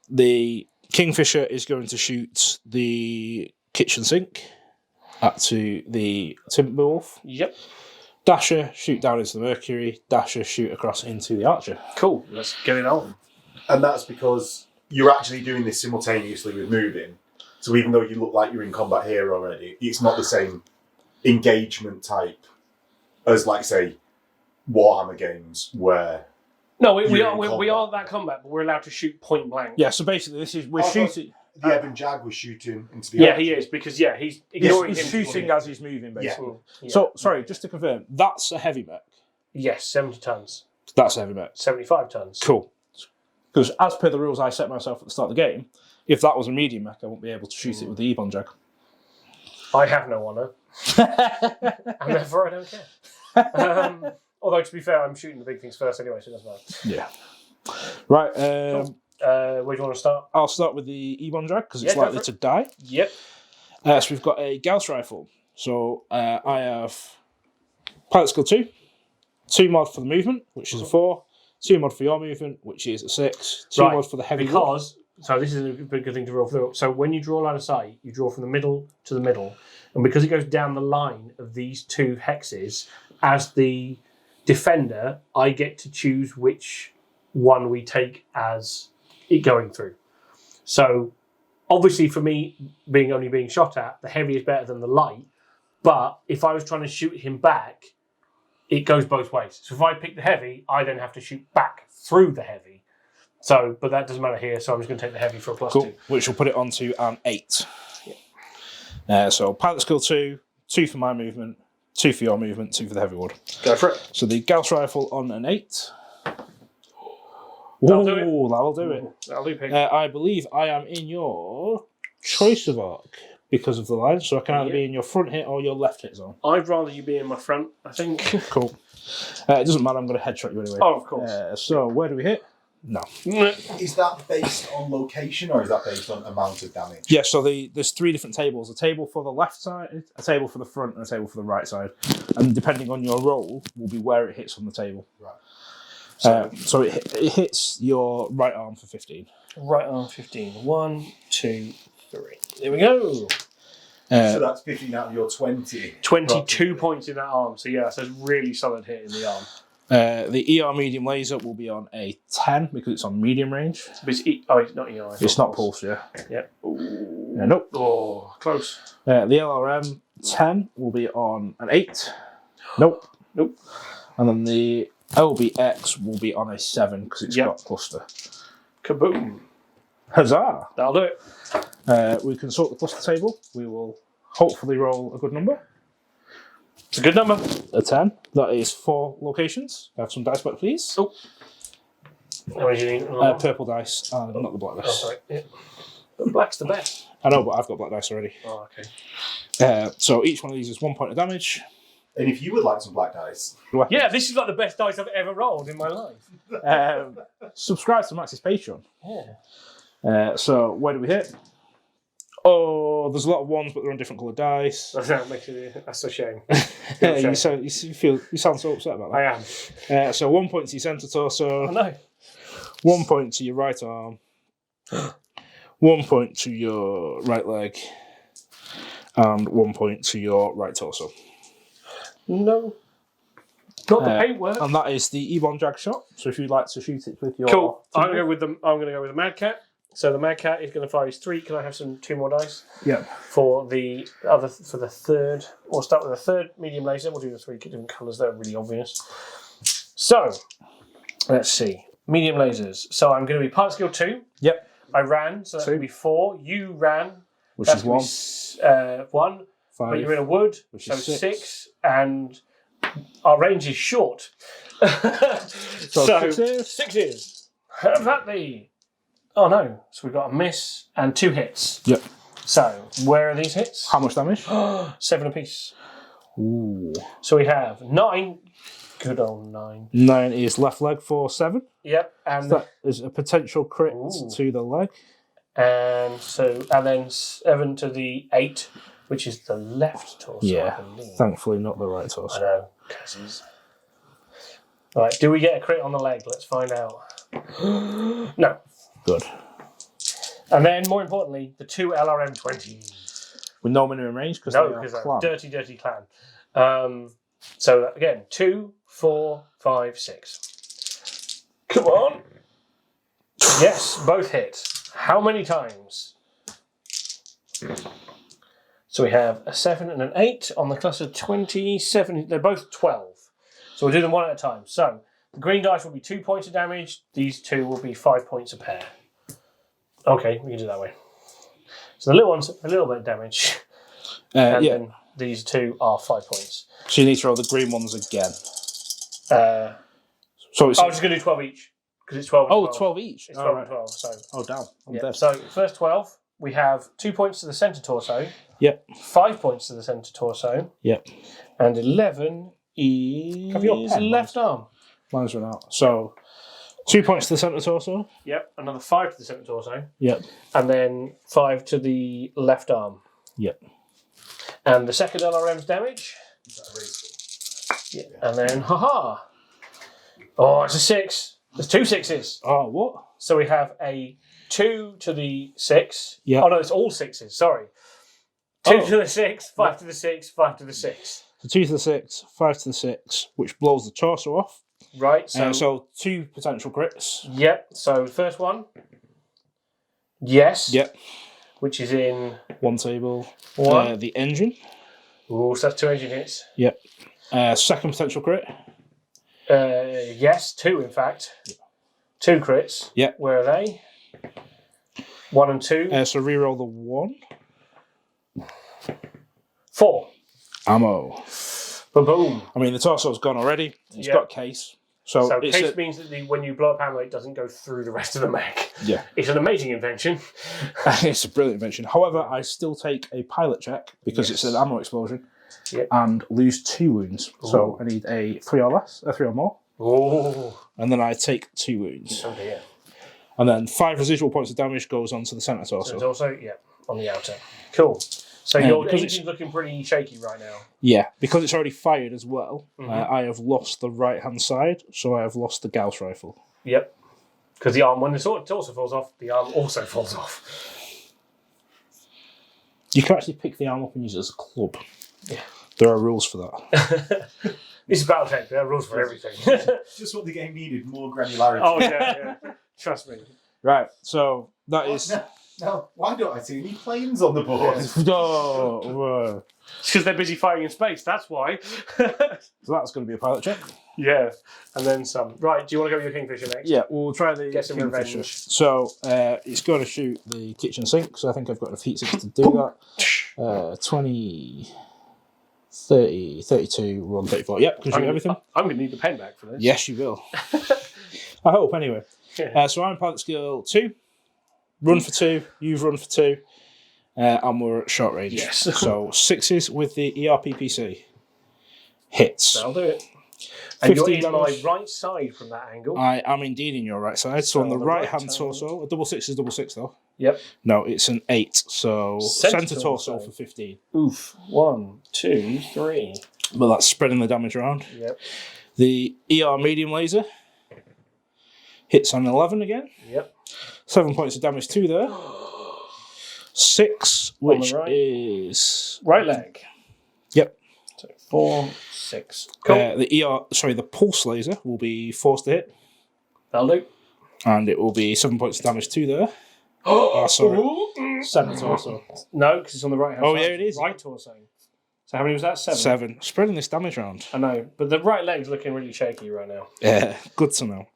The Kingfisher is going to shoot the kitchen sink to the Timberwolf. Yep. Dasher shoot down into the Mercury. Dasher shoot across into the Archer. Cool. Let's get it on. And that's because you're actually doing this simultaneously with moving. So even though you look like you're in combat here already, it's not the same engagement type as, like, say, Warhammer games where... No, we are that combat, but we're allowed to shoot point blank. Yeah, so basically we're shooting... The Evan Jag was shooting into the Yeah, Archer. he is, because, he's ignoring He's him. shooting as he's moving, basically. Yeah. So, sorry, just to confirm, that's a heavy mech. Yes, 70 tons. That's a heavy mech. 75 tons. Cool. Because as per the rules I set myself at the start of the game, if that was a medium mech, I wouldn't be able to shoot it with the Ebon Jag. I have no honour, and therefore I don't care. Although, to be fair, I'm shooting the big things first anyway, so it doesn't matter. Yeah. Right. Cool. Where do you want to start? I'll start with the Ebon Jag because it's likely to die. Yep. So we've got a Gauss rifle. So I have pilot skill 2, 2 mod for the movement, which is a 4, 2 mod for your movement, which is a 6, 2 mod for the heavy. So this is a good thing to roll through. So when you draw line of sight, you draw from the middle to the middle, and because it goes down the line of these 2 hexes, as the defender, I get to choose which one we take as it going through. So obviously for me, only being shot at, the heavy is better than the light. But if I was trying to shoot him back, it goes both ways. So if I pick the heavy, I then have to shoot back through the heavy. So, but that doesn't matter here, so I'm just going to take the heavy for a +2. Which will put it onto an 8. So pilot skill 2, 2 for my movement, 2 for your movement, 2 for the heavy ward. Go for it. So the Gauss rifle on an 8. That'll do it. That'll do it. That'll do, Pig. I believe I am in your choice of arc because of the line, so I can either be in your front hit or your left hit zone. I'd rather you be in my front, I think. Cool. It doesn't matter, I'm going to headshot you anyway. Oh, of course. So where do we hit? No. Is that based on location or is that based on amount of damage? Yeah, so there's 3 different tables. A table for the left side, a table for the front, and a table for the right side. And depending on your roll, will be where it hits on the table. Right. So it hits your right arm for 15. Right arm 15. 1, 2, 3. There we go. So that's 15 out of your 20. 22 points in that arm. So yeah, so it's really solid hit in the arm. The ER medium laser will be on a 10 because it's on medium range. But it's not ER. It's not pulse, yeah. Yep. Nope. Oh, close. The LRM 10 will be on an 8. Nope. Nope. And then the LBX will be on a 7 because it's got cluster. Kaboom. Huzzah! That'll do it. We can sort the cluster table. We will hopefully roll a good number. It's a good number. A 10. That is 4 locations. Have some dice back, please. Oh. How many do you need? Purple dice, not the black dice. Oh, sorry. Yeah. But black's the best. I know, but I've got black dice already. Oh, okay. So each one of these is 1 point of damage. And if you would like some black dice. Yeah, this is like the best dice I've ever rolled in my life. Subscribe to Max's Patreon. Yeah. So where do we hit? Oh, there's a lot of 1s, but they're on different coloured dice. That's a shame. You sound so upset about that. I am. So 1 point to your centre torso. I know. 1 point to your right arm. 1 point to your right leg. And 1 point to your right torso. No. Not the paintwork. And that is the Ebon Jag shot. So if you'd like to shoot it with your... Cool. I'm going to go with the Mad Cat. So the Mad Cat is going to fire his 3. Can I have 2 more dice? Yeah. For the third, we'll start with the third medium laser. We'll do the 3 different colours. They're really obvious. So let's see. Medium lasers. So I'm going to be pilot skill 2. Yep. I ran, so that's going to be 4. You ran, which that's is 1. 1. 5. But you're in a wood, Which so is 6. And our range is short. So 6 is. Have that be. Oh no, so we've got a miss and 2 hits. Yep. So, where are these hits? How much damage? 7 apiece. Ooh. So we have 9. Good old 9. 9 is left leg for 7. Yep. And That is a potential crit to the leg. then 7 to the 8, which is the left torso. Yeah. I believe. Thankfully not the right I torso. know. Right, do we get a crit on the leg? Let's find out. No. Good. And then, more importantly, the 2 LRM-20s. With no minimum range because No, they are because clan. they're dirty clan. So again, 2, 4, 5, 6. Come on. Yes, both hit. How many times? So we have a 7 and an 8 on the cluster 27. They're both 12. So we'll do them one at a time. So the green dice will be 2 points of damage. These 2 will be 5 points a pair. Okay, we can do it that way. So the little one's a little bit of damage. And then these 2 are 5 points. So you need to roll the green ones again. So I was just going to do 12 each. because it's 12 and 12. 12 each. It's 12 and 12, so... damn. I'm Yeah. dead. So, first 12, we have 2 points to the centre torso. Yep. 5 points to the centre torso. Yep. And 11 is Have your pen, left arm. Mine's run out. So, 2 points to the centre torso. Yep. Another 5 to the centre torso. Yep. And then 5 to the left arm. Yep. And the second LRM's damage. Yeah. And then, haha. Oh, it's a 6. There's 2 6s. Oh, what? So we have a 2 to the 6. Yeah. Oh, no, it's all 6s. Sorry. 2 Oh. to the 6, 5 to the 6, 5 to the 6. So 2 to the 6, 5 to the 6, which blows the torso off. Right, so... So 2 potential crits. Yep, so the first one. Yes. Yep. Which is in... 1 table. 1. The engine. Ooh, so that's 2 engine hits. Yep. Second potential crit. Yes, 2 in fact. 2 crits. Yep. Where are they? 1 and 2. So reroll the 1. 4. Ammo. Boom. I mean, the torso's gone already. It's Yep. got case. So it's case means that when you blow up ammo, it doesn't go through the rest of the mech. Yeah. It's an amazing invention. It's a brilliant invention. However, I still take a pilot check because it's an ammo explosion and lose 2 wounds. Ooh. So I need a 3 or less, a 3 or more. Oh. And then I take 2 wounds. Oh dear. And then 5 residual points of damage goes on to the centre So torso. it's also, on the outer. Cool. So Yeah, your because engine's looking pretty shaky right now. Yeah, because it's already fired as well, Mhm. I have lost the right-hand side, so I have lost the Gauss rifle. Yep. Because the arm, when the torso falls off, the arm also falls off. You can actually pick the arm up and use it as a club. Yeah. There are rules for that. This is Battletech. There are rules for everything. Just what the game needed, more granularity. Oh, yeah. Trust me. Right, so that is... Now, why don't I see any planes on the board? Oh, It's because they're busy fighting in space, that's why. so that's going to be a pilot check. Yeah. And then some. Right, do you want to go with your Kingfisher next? Yeah, we'll try the Get some Kingfisher. revenge. So it's going to shoot the kitchen sink, so I think I've got enough heat sinks to do that. 20, 30, 32, 1, 34. Yep, can shoot everything. I'm going to need the pen back for this. Yes, you will. I hope, anyway. Yeah. So I'm pilot skill 2. Run for 2. You've run for 2. And we're at short range. Yes. So 6s with the ERPPC. Hits. That'll do it. And you're 15 in my damage. right side from that angle. I am indeed in your right side. So on the the right right hand side. torso, a double 6 is double 6 though. Yep. No, it's an 8. So Centre centre torso torso. for 15. Oof. 1, 2, 3. But that's spreading the damage around. Yep. The ER medium laser hits on 11 again. Yep. 7 points of damage to there. 6, On the which right. is Right leg. Yep. So 4, 6. Cool. The pulse laser will be forced to hit, That'll do. and it will be 7 points of damage to there. Oh, sorry. Centre torso. No, because it's on the right hand Oh, side. yeah, it is. Right torso. So how many was that? 7? 7. Spreading this damage around. I know, but the right leg's looking really shaky right now. Yeah, good to know.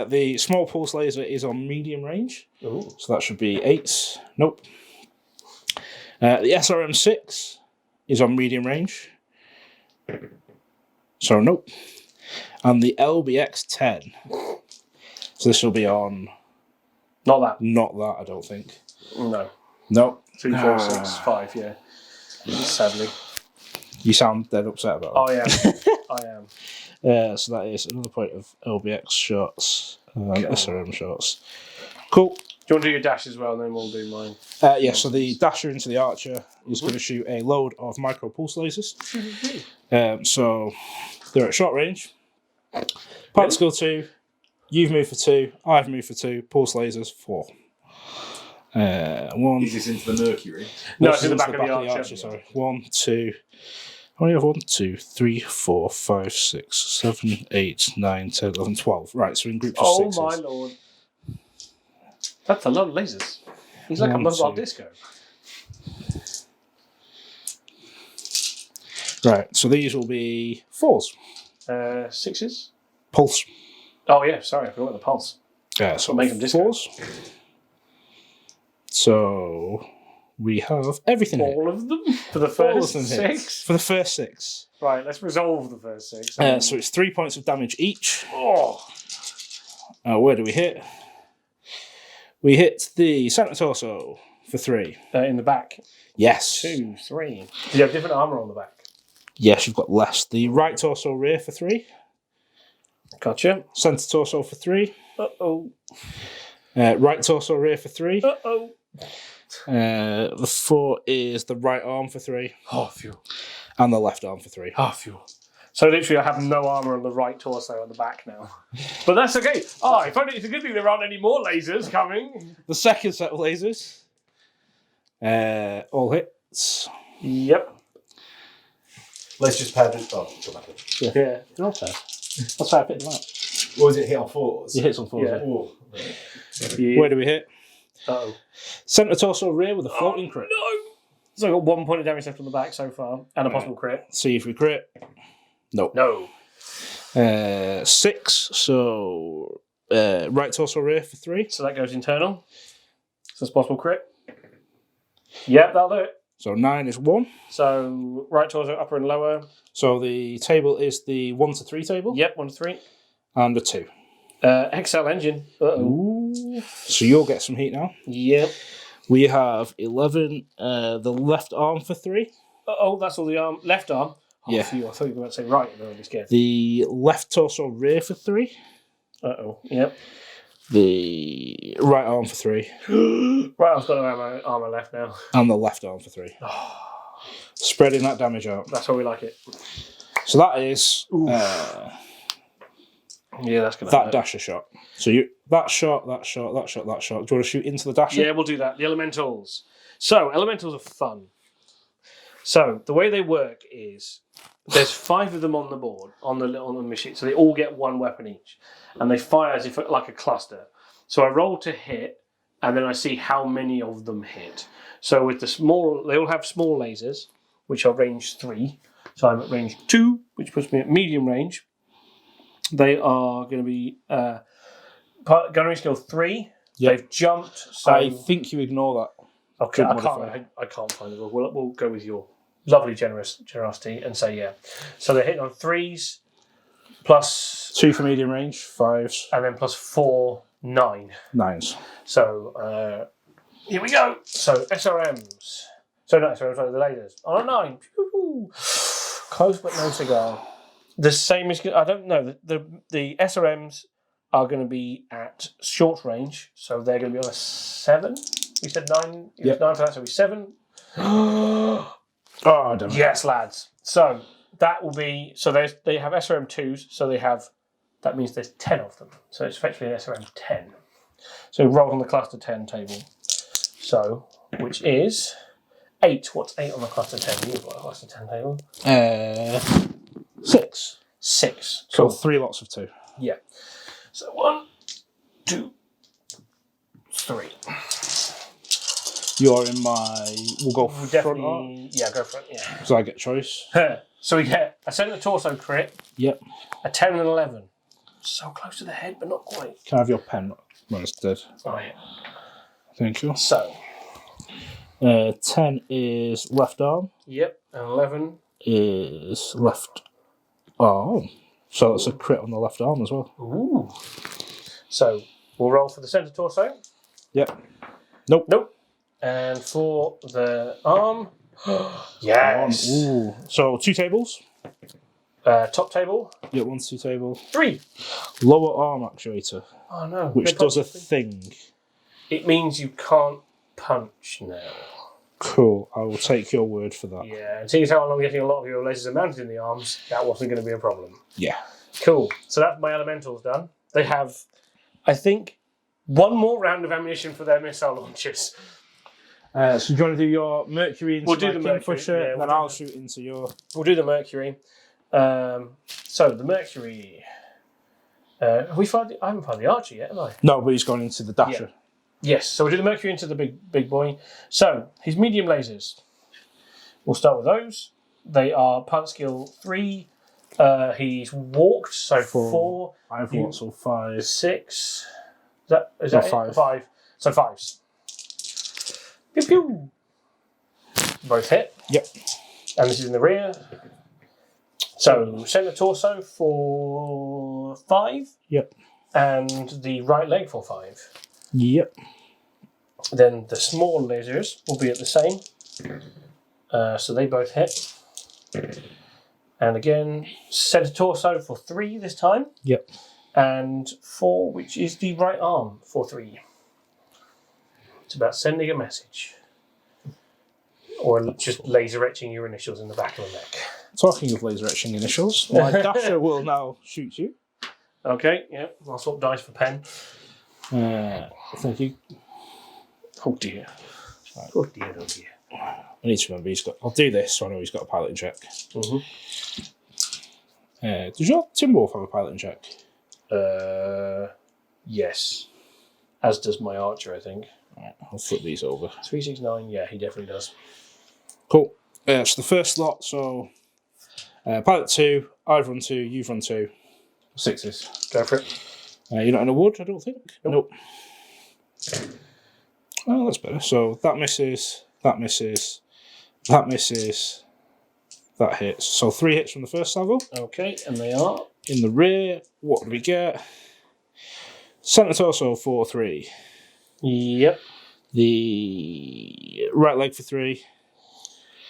The small pulse laser is on medium range, Ooh. so that should be 8s. Nope. The SRM6 is on medium range, so nope. And the LBX10, so this will be on Not that. not that, I don't think. No. Nope. 2, 4, 6, 5, yeah. Sadly. You sound dead upset about I am. I am. it. So that is another point of LBX shots and SRM shots. Cool. Do you want to do your dash as well, and then we'll do mine? So the dasher into the archer is going to shoot a load of micro pulse lasers. So they're at short range. Pilot skill 2. You've moved for 2. I've moved for 2. Pulse lasers 4. 1. Is this into the Mercury? No, This it's in the is back of the archer. Sorry. 1, 2. How many have 1, 2, 3, 4, 5, 6, 7, 8, 9, 10, 11, 12. Right, so in groups of Oh 6s. my lord. That's a lot of lasers. He's like a 1, mobile 2. disco. Right, so these will be 4s. 6s? Pulse. Oh yeah, sorry, I forgot about the pulse. Yeah, so Make them disco. 4s. So we have everything here. All of them? For the All of first them hit. 6? For the first 6. Right, let's resolve the first 6. So it's 3 points of damage each. Oh, Where do we hit? We hit the centre torso for 3. In the back. Yes. 2, 3. Do you have different armour on the back? Yes, you've got less. The right torso rear for 3. Gotcha. Centre torso for 3. Uh-oh. Right torso rear for 3. Uh-oh. The 4 is the right arm for 3. Oh, phew. And the left arm for 3. Oh, phew. So literally I have no armour on the right torso on the back now. But that's okay. Oh, if only, it's a good thing there aren't any more lasers coming. The second set of lasers. All hits. Yep. Let's just pair them. Oh, go back. Yeah. They're all fair. That's why I picked them out. What was it? Hit on 4s? You hit some 4s. Yeah. Oh, right. Yeah. Where do we hit? Uh-oh. Centre torso rear with a floating crit. No! So I've got 1 point of damage left on the back so far, and a possible crit. See if we crit. No. No. 6, so right torso rear for 3. So that goes internal. So it's possible crit. Yep, that'll do it. So 9 is 1. So right torso, upper and lower. So the table is the 1 to 3 table. Yep, 1 to 3. And a 2. XL engine. Uh-oh. Ooh. So you'll get some heat now. Yep. We have 11, the left arm for 3. Uh-oh, that's all the arm. Left arm. Oh, Yeah. phew, I thought you were going to say right. I was really scared. The left torso rear for 3. Uh-oh. Yep. The right arm for 3. Right, I've got no armour left now. And the left arm for 3. Spreading that damage out. That's how we like it. So that is Yeah, that's going to that hurt. dasher shot. So you that shot, that shot, that shot, that shot. Do you want to shoot into the dasher? Yeah, we'll do that. The elementals. So, elementals are fun. So, the way they work is there's 5 of them on the board, on the machine. So, they all get 1 weapon each. And they fire as if like a cluster. So, I roll to hit, and then I see how many of them hit. So, with the small, they all have small lasers, which are range 3. So, I'm at range 2, which puts me at medium range. They are going to be gunnery skill 3. Yep. They've jumped. So I think you ignore that. okay, Good I modifier. can't find it. We'll go with your lovely generosity and say yeah. So they're hitting on 3s, plus 2 for medium range, 5s, and then plus 4, 9. 9s. So here we go. So SRMs. So not SRMs, sorry, the lasers on a 9. Woo-hoo. Close but no cigar. The same as I don't know. The SRMs are going to be at short range, so they're going to be on a 7. We said 9. It was 9 for that, so we 7. Oh, damn it. Yes, lads. So that will be. So they have SRM 2s. So they have. That means there's 10 of them. So it's effectively an SRM 10. So roll on the cluster 10 table. So which is 8. What's 8 on the cluster 10? You've got a cluster 10 table. 6. 6. So Cool. 3 lots of 2. Yeah. So 1, 2, 3. You're in my. We'll go We'll front arm. definitely. Yeah, go for it. Yeah. So I get choice. So we get a centre torso crit, Yep. a 10 and an 11. So close to the head, but not quite. Can I have your pen when it's dead? Oh, yeah. Thank you. So, 10 is left arm. yep, and 11. Is left arm. So that's a crit on the left arm as well. Ooh. So, we'll roll for the centre torso. Yep. Nope. Nope. And for the arm. Yes. Ooh. So 2 tables. Top table. Yep, 1 2 table. 3. Lower arm actuator, Oh, no. which They does a can't- thing. It means you can't punch now. Cool. I will take your word for that. Yeah, and seeing as how I'm getting a lot of your lasers mounted in the arms, that wasn't going to be a problem. Yeah. Cool. So that's my elementals done. They have, I think, 1 more round of ammunition for their missile launchers. So do you want to do your Mercury into We'll do my the Mercury, Kingfisher, yeah, then we'll do I'll the- shoot into your... We'll do the Mercury. So the Mercury. Have we found? I haven't found the Archer yet, have I? No, but he's gone into the Dasher. Yes. So we'll do the Mercury into the big boy. So his medium lasers. We'll start with those. They are punt skill 3. He's walked, so 4. I've You- got so 5. 6. Is No, that it? 5. 5. So 5s. Pew pew. Both hit. Yep. And this is in the rear. So centre torso for 5. Yep. and the right leg for 5. Yep. Then the small lasers will be at the same. So they both hit. And again, centre torso for 3 this time. Yep. And 4, which is the right arm for 3. It's about sending a message. Or just laser etching your initials in the back of the neck. Talking of laser etching initials, my dasher will now shoot you. Okay, yeah. I'll swap dice for pen. Thank you. Oh dear. Oh dear, oh dear. I need to remember I'll do this so I know he's got a piloting check. Does your Timberwolf have a piloting check? Yes. As does my archer, I think. Right, I'll flip these over. 369, yeah, he definitely does. Cool. So the first slot, so pilot 2, I've run 2, you've run 2. 6s. Go for it. You're not in a wood, I don't think? Nope. Oh, that's better. So that misses, that misses, that misses, that hits. So 3 hits from the first salvo. Okay, and they are? In the rear, what do we get? Centre torso for 3. Yep. The right leg for 3.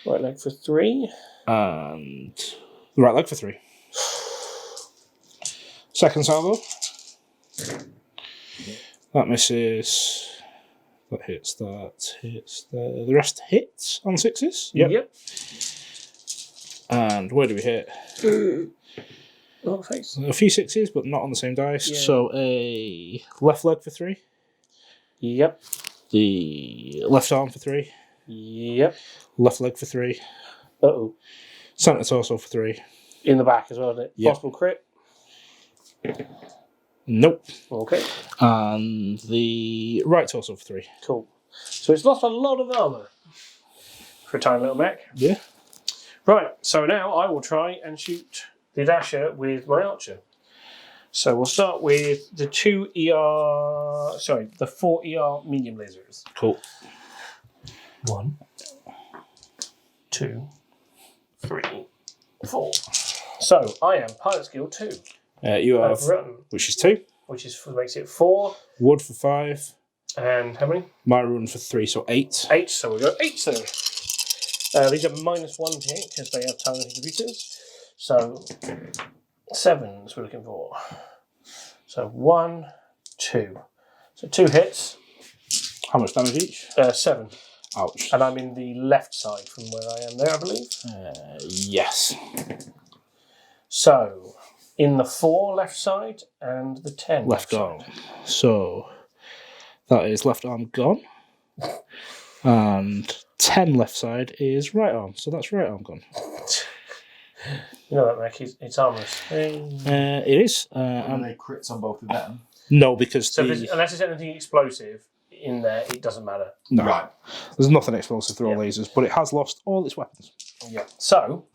Right leg for 3. And the right leg for 3. Second salvo. That misses. That hits. That hits. The rest hits on 6s. Yep. And where do we hit? Oh, thanks. A few 6s, but not on the same dice. Yeah. So a left leg for 3. Yep. The left arm for 3. Yep. Left leg for 3. Uh-oh. Centre torso for 3. In the back as well, isn't it? Yep. Possible crit? Nope. Okay. And the right torso for 3. Cool. So it's lost a lot of armour for a tiny little mech. Yeah. Right, so now I will try and shoot the dasher with my archer. So we'll start with the 4 ER medium lasers. Cool. 1, 2, 3, 4. So I am pilot skill 2. You have, I've run, which is 2. which makes it 4. Wood for 5. And how many? My run for 3, so 8. 8. So we've got 8 then. These are -1 to hit because they have talented computers. So 7s we're looking for. So 1, 2. So 2 hits. How much damage each? 7. Ouch. And I'm in the left side from where I am there, I believe. Yes. So in the 4 left side and the 10 Left arm. So that is left arm gone. And 10 left side is right arm. So that's right arm gone. You know that, Mac, it's armless. It is. And they crits on both of them. No, because So unless there's anything explosive in there, it doesn't matter. no, Right. there's nothing explosive through all lasers, but it has lost all its weapons. Yeah. So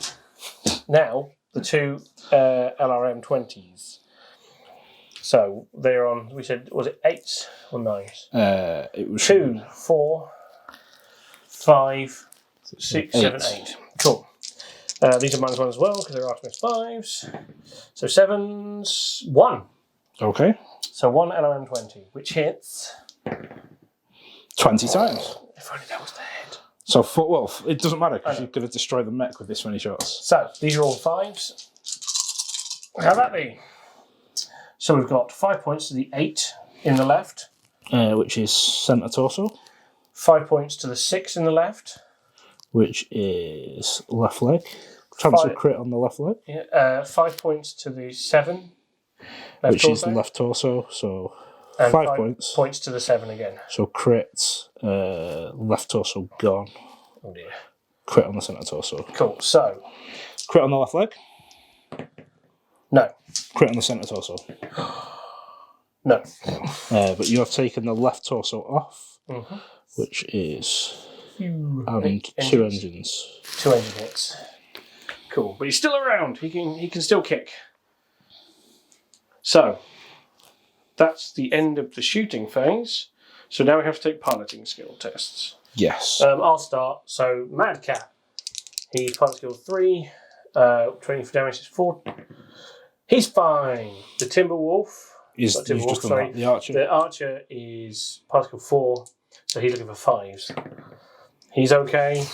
now the 2 LRM 20s. So they're on. We said, was it 8s or 9s? It was 2, 4, 5, 6, 7, 8. Cool. These are -1 as well because they're Artemis 5s. So 7s, 1. Okay. So 1 LRM 20, which hits 20 times. If only that was the head. So, well, it doesn't matter because you're going to destroy the mech with this many shots. So these are all 5s. How'd that be? So we've got 5 points to the 8 in the left, Which is centre torso, 5 points to the 6 in the left, which is left leg. Chance of crit on the left leg, 5 points to the 7, left which torso, is left torso. So and 5 points. Points to the 7 again. So crit, left torso gone. Oh dear. Crit on the centre torso. Cool. So Crit on the left leg. no, Crit on the centre torso. no. But you have taken the left torso off, Mm-hmm. which is and Engines. 2 engines. 2 engine hits. Cool, but he's still around. He can still kick. So that's the end of the shooting phase. So now we have to take piloting skill tests. Yes. I'll start. So Madcap, he's pilot skill 3. 20 for damage is 4. He's fine. The Timberwolf, He's Not typical, just done sorry. that. The archer. The archer is particle 4, so he's looking for 5s. He's okay,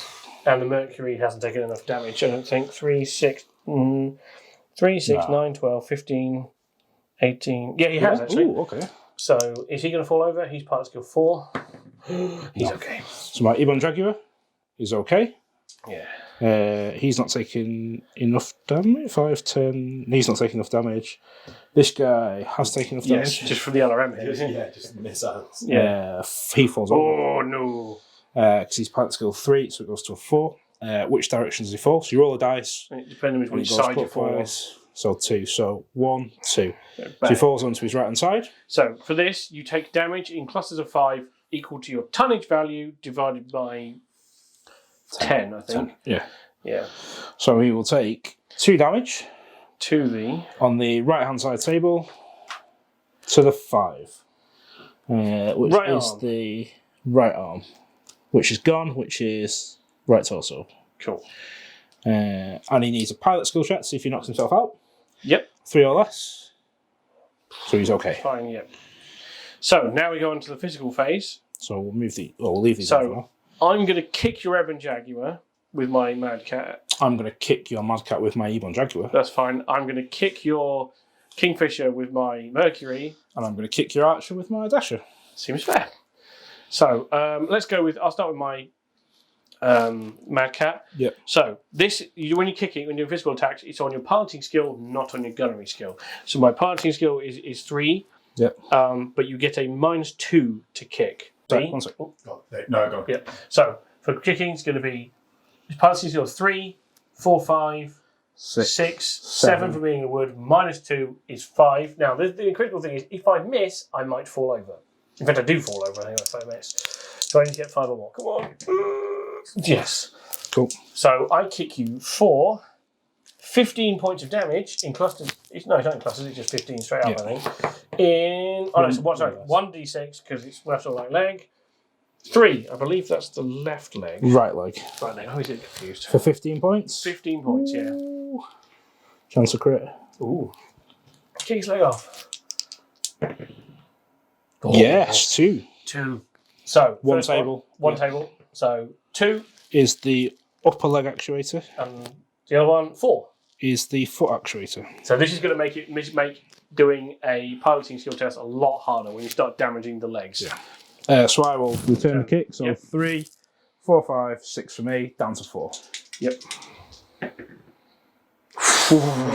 and the Mercury hasn't taken enough damage. I don't think 3, 6, 9, 12, 15, 18. Yeah, he has actually. Ooh, okay. So is he going to fall over? He's particle 4. He's okay. So my Ebon Jaguar is okay. Yeah. He's not taking enough damage. 5, 10. He's not taking enough damage. This guy has taken enough damage. Just for the LRM here. Just missiles. Yeah. He falls over. Oh no. Because he's pilot skill 3, so it goes to a 4. Which direction does he fall? So you roll a dice. Depending on and which it goes side you fall. clockwise. So 2. So 1, 2. So he falls onto his right hand side. So for this, you take damage in clusters of 5 equal to your tonnage value divided by 10, I think. 10. Yeah. Yeah. So he will take 2 damage To the on the right hand side table to the 5. Which Right is arm. the right arm. Which is gone, which is right torso. Cool. And he needs a pilot skill check to see if he knocks himself out. Yep. 3 or less. So he's okay. Fine, yep. So now we go on to the physical phase. So we'll leave these on for So now. I'm going to kick your Ebon Jaguar with my Mad Cat. I'm going to kick your Mad Cat with my Ebon Jaguar. That's fine. I'm going to kick your Kingfisher with my Mercury. And I'm going to kick your Archer with my Dasher. Seems fair. So let's go with. I'll start with my Mad Cat. Yep. So this, when you kick it, when you're doing physical attacks, it's on your piloting skill, not on your gunnery skill. So my piloting skill is 3. Yep. But you get a -2 to kick. Sorry, See? 1 sec. No, go on. Yeah. So for kicking, it's going to be piloting skill 3, 4, 5, 6, 7 for being a wood. -2 is 5. Now the critical thing is, if I miss, I might fall over. In fact, I do fall over. I think if I miss. So I need to get 5 or more. Come on. Yes. Cool. So I kick you for 15 points of damage in clusters. No, it's not in clusters. It's just 15 straight up. Yeah. I think. Sorry, 1d6 because it's left or right leg. 3, I believe that's the left leg. Right leg. Right leg. I always get confused. For 15 points. 15 points, yeah. Ooh. Chance of crit. Ooh. Kick his leg off. Yes, 2. 2. So One first table. One Yeah. table. So 2, Is the upper leg actuator. and the other one 4. Is the foot actuator. So this is going to make doing a piloting skill test a lot harder when you start damaging the legs. Yeah. So I will return the kick. So Yep. 3, 4, 5, 6 for me, down to 4. Yep.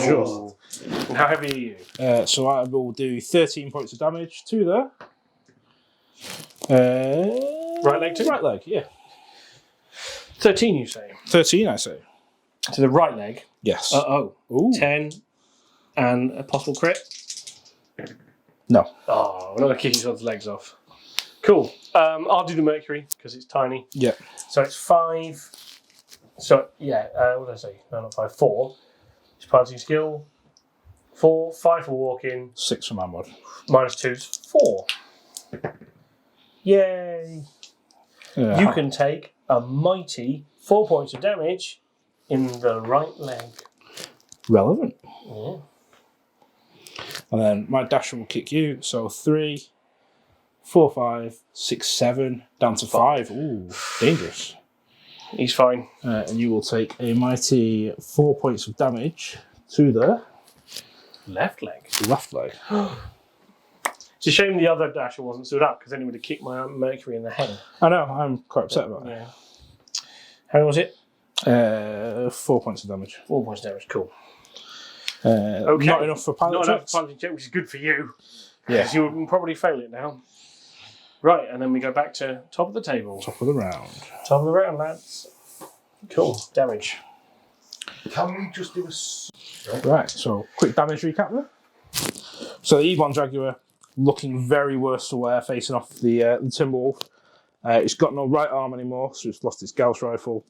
Just. And how heavy are you? So I will do 13 points of damage to the Right leg too? Right leg, yeah. 13, you say? 13, I say. To the right leg. Yes. Ooh. Ooh. 10 and a possible crit. No. Oh, we're not going to kick each other's legs off. Cool. I'll do the Mercury because it's tiny. Yeah. So it's 5. So, yeah, what did I say? No, not 5. 4. It's piloting skill. 4. 5 for walking. 6 for my mod. -2 is 4. Yay. You can take a mighty 4 points of damage in the right leg. Relevant. Yeah. And then my Dasher will kick you. So 3, 4, 5, 6, 7, down to 5. Ooh, dangerous. He's fine. And you will take a mighty 4 points of damage to the Left leg. left leg. It's a shame the other Dasher wasn't stood up because then he would have kicked my Mercury in the head. I know, I'm quite upset about it. Yeah. How was it? 4 points of damage. 4 points of damage. Cool. Okay. Not enough for pilot Not enough checks. for piloting check, which is good for you. Yeah. Because you would probably fail it now. Right, and then we go back to top of the table. Top of the round. Top of the round, lads. Cool. Damage. Can we just do a... Right, so quick damage recap there. So the Ebon Jaguar looking very worse for wear, facing off the Timberwolf. It's got no right arm anymore, so it's lost its Gauss rifle.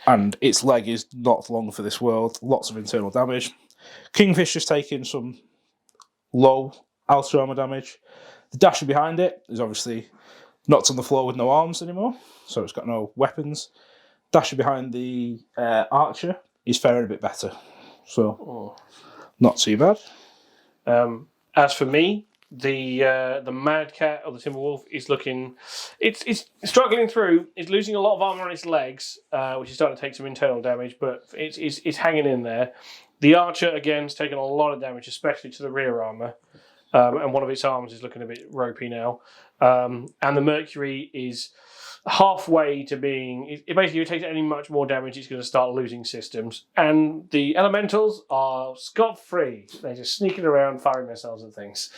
And its leg is not long for this world. Lots of internal damage. Kingfisher's taking some low outer armor damage. The Dasher behind it is obviously knocked on the floor with no arms anymore, so it's got no weapons. Dasher behind the Archer is faring a bit better, so not too bad. As for me, the Mad Cat or the Timberwolf is looking. It's struggling through. It's losing a lot of armor on its legs, which is starting to take some internal damage, but it's hanging in there. The Archer again has taken a lot of damage, especially to the rear armor, and one of its arms is looking a bit ropey now. And the Mercury is halfway to being. It basically, if it takes any much more damage, it's going to start losing systems. And the Elementals are scot-free. They're just sneaking around, firing missiles and things.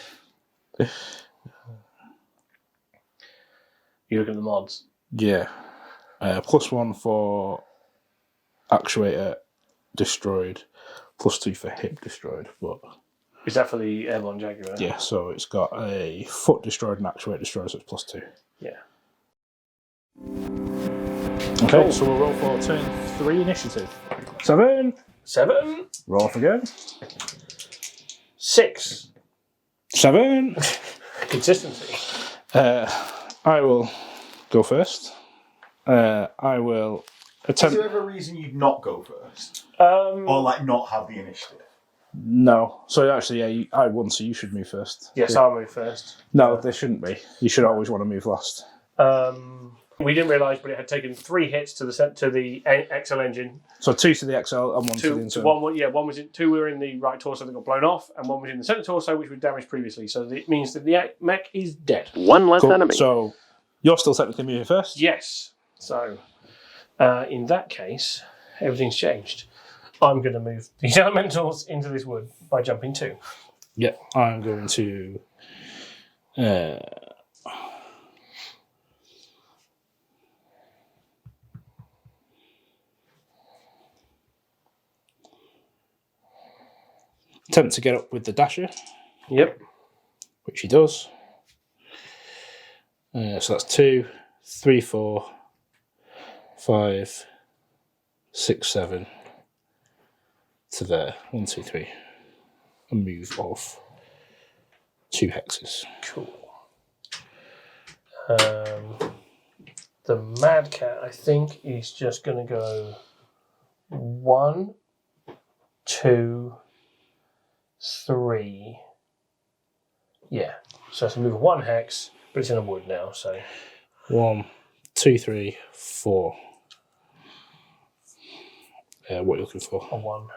You look at the mods. Yeah. +1 for actuator destroyed, +2 for hip destroyed. But Is that for the Airborne Jaguar? yeah, so it's got a foot destroyed and actuator destroyed, so it's +2. Yeah. Okay, Cool. so we'll roll for turn 3 initiative. 7. 7. Roll off again. 6. 7. Consistency. I will go first. I will Is attempt. there ever a reason you'd not go first? Um, Or like not have the initiative? No. So actually, yeah, I won, so you should move first. yes, I'll move first. No, there shouldn't be. You should always want to move last. We didn't realise, but it had taken 3 hits to the XL engine. So 2 to the XL and 1 to the internal. One was in 2 were in the right torso that got blown off, and 1 was in the centre torso, which was damaged previously. So it means that the mech is dead. One less Cool. enemy. So you're still technically moving first. Yes. So in that case, everything's changed. I'm going to move these elementals into this wood by jumping 2. Yeah, I'm going to. Attempt to get up with the dasher, Yep. which he does. So that's 2, 3, 4, 5, 6, 7 to there. 1, 2, 3. A move of 2 hexes. Cool. The Mad Cat, I think, is just going to go 1, 2, 3. Yeah. So it's a move of 1 hex, but it's in a wood now, so. 1, 2, 3, 4. What are you looking for? A 1.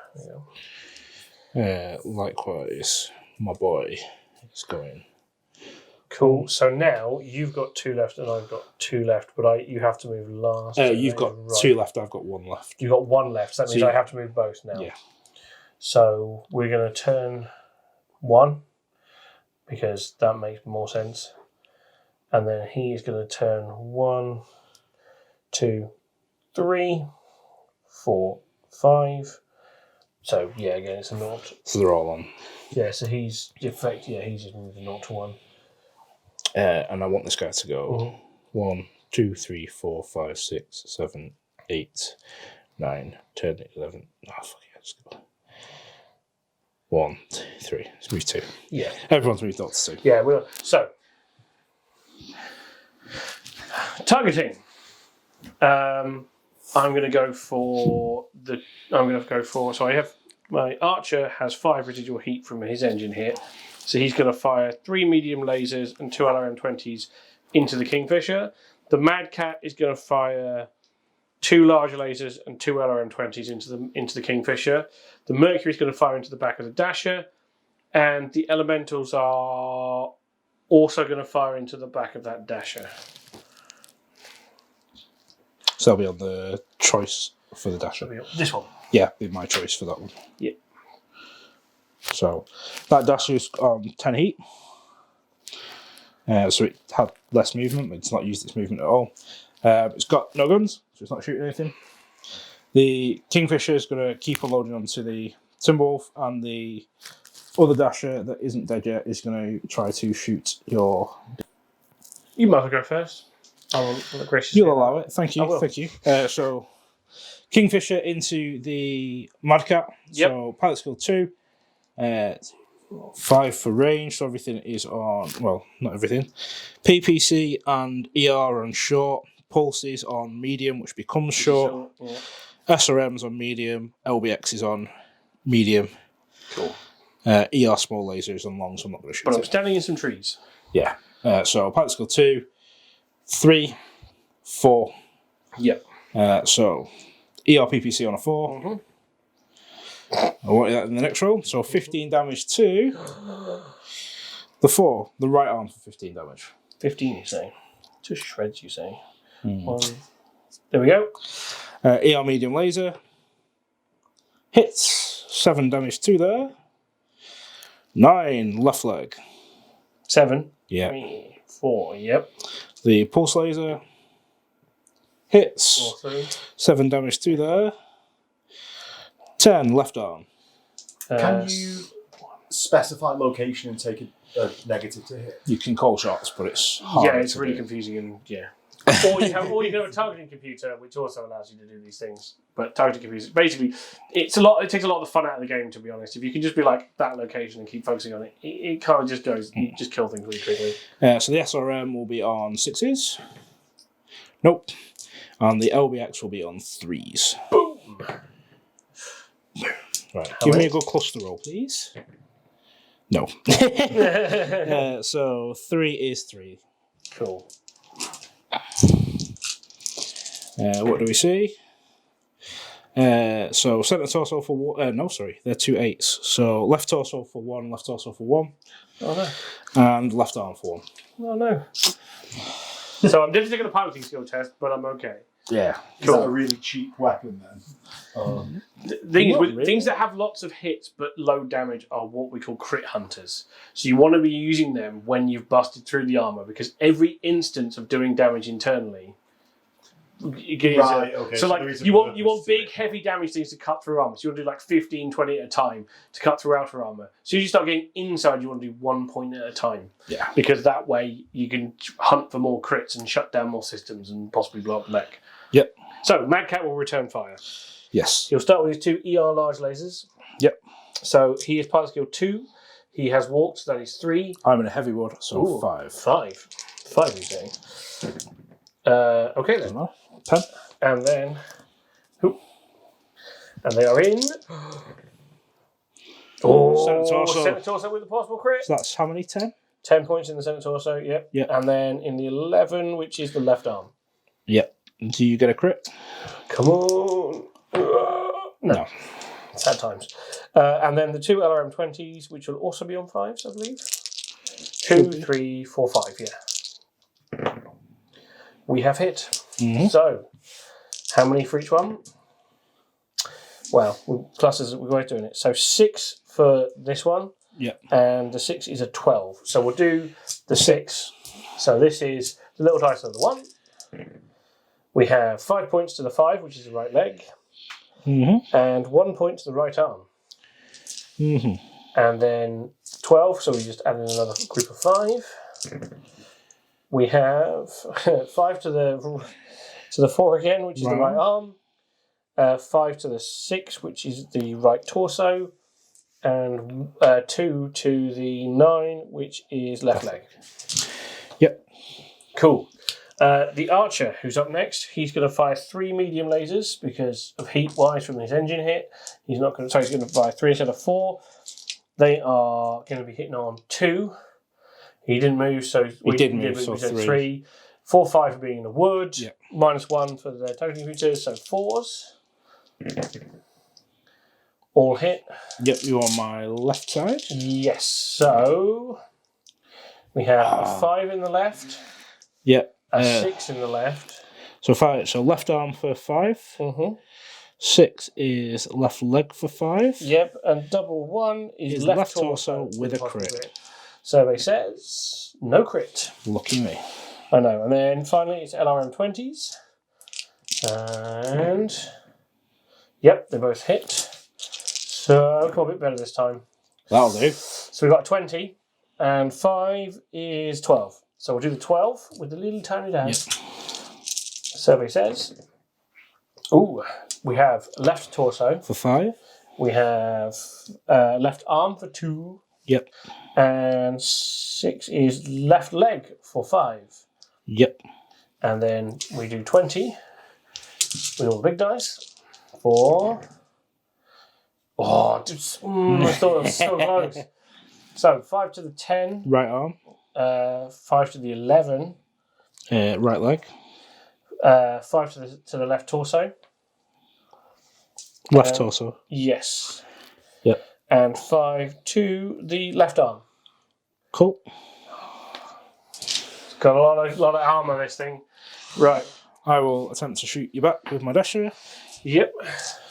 Yeah. Likewise, my boy is going. Cool. So now you've got 2 left and I've got 2 left, but you have to move last. You've got 2 left, I've got 1 left. You've got 1 left, so that means I have to move both now. Yeah. So we're going to turn 1 because that makes more sense. And then he is going to turn 1, 2, 3, 4, 5. So yeah, again, it's a 0. So they're all on. Yeah, so he's he's just moving 0 to 1. And I want this guy to go 1, 2, 3, 4, 5, 6, 7, 8, 9, 10, 11. Oh, fuck yeah, let's go. 1, 2, 3. Let's move 2. Yeah. Everyone's moved up to 2. Yeah, so targeting. I'm going to go for so I have my Archer has 5 residual heat from his engine here. So he's going to fire 3 medium lasers and 2 LRM-20s into the Kingfisher. The Mad Cat is going to fire 2 large lasers and 2 LRM-20s into the Kingfisher. The Mercury is going to fire into the back of the Dasher, and the Elementals are also going to fire into the back of that Dasher. So that'll be on the choice for the dasher. This one. Yeah, be my choice for that one. Yeah. So that dasher's on 10 heat. So it had less movement, but it's not used its movement at all. It's got no guns, so it's not shooting anything. The Kingfisher is going to keep on loading onto the Timberwolf, and the other dasher that isn't dead yet is going to try to shoot your. You might as well go first. I'll graciously. You'll allow it. Thank I you. will. Thank you. So Kingfisher into the Mad Cat. Yep. So pilot skill 2. 5 for range, so everything is on, well, not everything. PPC and ER are on short, pulse is on medium, which becomes short. Yeah. SRM's on medium, LBX is on medium. Cool. ER small lasers and longs. I'm not going to shoot. But I'm standing in some trees. Yeah. So pilot skill 2, 3, 4. Yep. So ER PPC on a 4. I want that in the next roll. So 15 damage to the 4, the right arm for 15 damage. 15, you say? To shreds, you say? There we go. ER medium laser hits 7 damage to there. 9 left leg. 7. Yeah. 3, 4. Yep. The pulse laser hits Also. 7 damage to there. 10 left arm. Can you specify location and take a negative to hit? You can call shots, but it's hard. Yeah, it's really confusing and or you can have a targeting computer, which also allows you to do these things. But targeting computers, basically, it takes a lot of the fun out of the game. To be honest, if you can just be like that location and keep focusing on it, it kind of just goes. You just kill things really quickly. So the SRM will be on 6s. Nope. And the LBX will be on 3s. Boom. Right. Give me a good cluster roll, please. No. So 3 is 3. Cool. What do we see? So center torso for 1. No, sorry, they're 2 8s. So left torso for 1, left torso for 1. Oh no. And left arm for 1. Oh no. So I'm definitely taking the piloting skill test, but I'm okay. Yeah. Is that a really cheap weapon then? Things that have lots of hits but low damage are what we call crit hunters. So you want to be using them when you've busted through the armor, because every instance of doing damage internally. Right, okay. So like you want big heavy damage things to cut through armor. So you want to do like 15, 20 at a time to cut through outer armor. So you start getting inside, you want to do 1 point at a time. Yeah. Because that way you can hunt for more crits and shut down more systems and possibly blow up the mech. Yep. So Mad Cat will return fire. Yes. He'll start with his 2 ER large lasers. Yep. So he is pilot skill 2. He has walked, so that is 3. I'm in a heavy wood, so Ooh, 5. 5. 5, you say? Okay then. Doesn't matter. 10. And then, and they are in. Center torso. Center torso with a possible crit. So that's how many? 10? 10 points in the center torso. Yep. Yep. And then in the 11, which is the left arm. Yep. Do you get a crit? Come on. No. Sad times. And then the 2 LRM20s, which will also be on 5s, I believe. 2, 3, 4, 5. Yeah. We have hit. Mm-hmm. So, how many for each one? Well, pluses, we're always doing it. So 6 for this one. Yep. And the 6 is a 12. So we'll do the 6. So this is the little dice of the 1. We have 5 points to the 5, which is the right leg. Mm-hmm. And 1 point to the right arm. Mm-hmm. And then 12, so we just add in another group of 5. We have 5 to the 4 again, which is the right arm. 5 to the 6, which is the right torso. And 2 to the 9, which is left leg. Yep. Cool. The archer, who's up next, he's going to fire 3 medium lasers because of heat-wise from his engine hit. He's going to fire 3 instead of 4. They are going to be hitting on 2. He didn't move, so we did move, so 3. 4, 5 for being in the wood. Yep. -1 for the token computers, so 4s. All hit. Yep, you on my left side? Yes, so we have a 5 in the left. Yep. A 6 in the left. So 5. So left arm for 5. Mm-hmm. 6 is left leg for 5. Yep, and double 1 is left torso with a crit. Survey says no crit. Lucky me. I know. And then finally it's LRM20s. And yep, they both hit. So come on, a bit better this time. That'll do. So we've got 20 and 5 is 12. So we'll do the 12 with the little tiny dash. Yep. Survey says. Ooh, we have left torso for 5. We have left arm for 2. Yep. And 6 is left leg for 5. Yep. And then we do 20 with all the big dice for Oh, I thought it was so close. So 5 to the 10. Right arm. 5 to the 11. Right leg. 5 to the left torso. Left torso. Yes. Yep. And 5 to the left arm. Cool. It's got a lot of armour, this thing. Right. I will attempt to shoot you back with my dasher. Yep.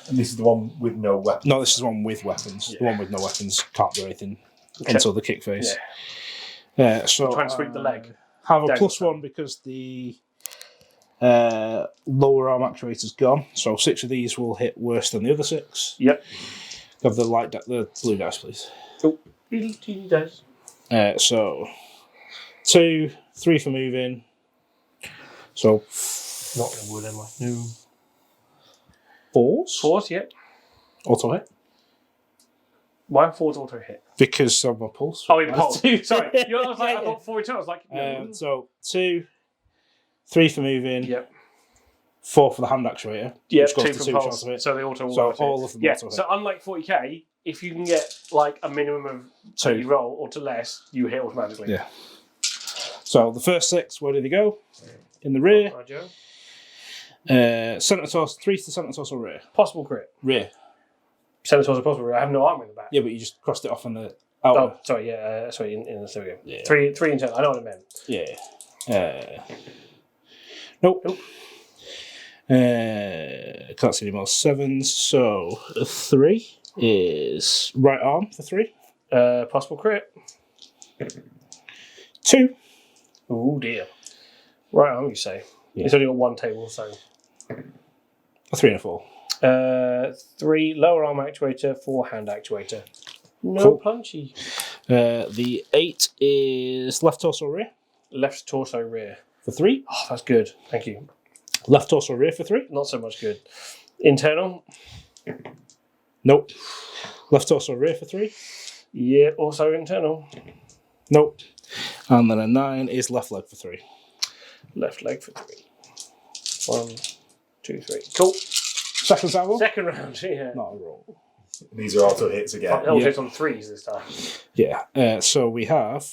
And this is the one with no weapon. No, this is one with weapons. Yeah. The one with no weapons can't do anything Okay. until the kick phase. Yeah. So Try and sweep the leg. Have a Down. +1 because the lower arm actuator's gone. So 6 of these will hit worse than the other 6. Yep. Have the the blue dice, please. Oh, he does. So 2, 3 for moving. So Not going to wood, am I? No. 4s. 4s, yep. Auto hit. Why 4s auto hit? Because of my pulse. Oh, in pulse. Sorry. I thought 4 return. I was like, no. So 2, 3 for moving. Yep. 4 for the hand actuator. Yeah, which goes 2 to for 2 pulse. shots of it. So they auto So auto all hit. of them Yeah, auto hit. so unlike 40k, if you can get like a minimum of 2 you roll or to less, you hit automatically. Yeah. So the first 6, where do they go? In the rear. Right, Joe. Centre torso, 3 to centre torso rear. Possible crit. Rear. Centre torso possible. I have no armor in the back. Yeah, but you just crossed it off on the outer. Oh, sorry. Yeah. Sorry. In the there we go. Yeah. 3 in 10. I know what I meant. Yeah. Nope. Can't see any more 7s. So 3 is right arm for 3. Possible crit. 2. Oh dear. Right arm, you say? Yeah. It's only got 1 table, so. A 3 and a 4. 3 lower arm actuator, 4 hand actuator. No Cool. punchy. The 8 is left torso rear Left torso rear. for 3. Oh, that's good. Thank you. Left torso rear for 3. Not so much good. Internal. Nope. Left torso rear for 3. Yeah, also internal. Nope. And then a 9 is left leg for 3. Left leg for 3. 1, 2, 3. Cool. Second sample? Second round, yeah. Not a roll. These are auto hits again. I'll Yeah. hit on 3s this time. Yeah. So we have.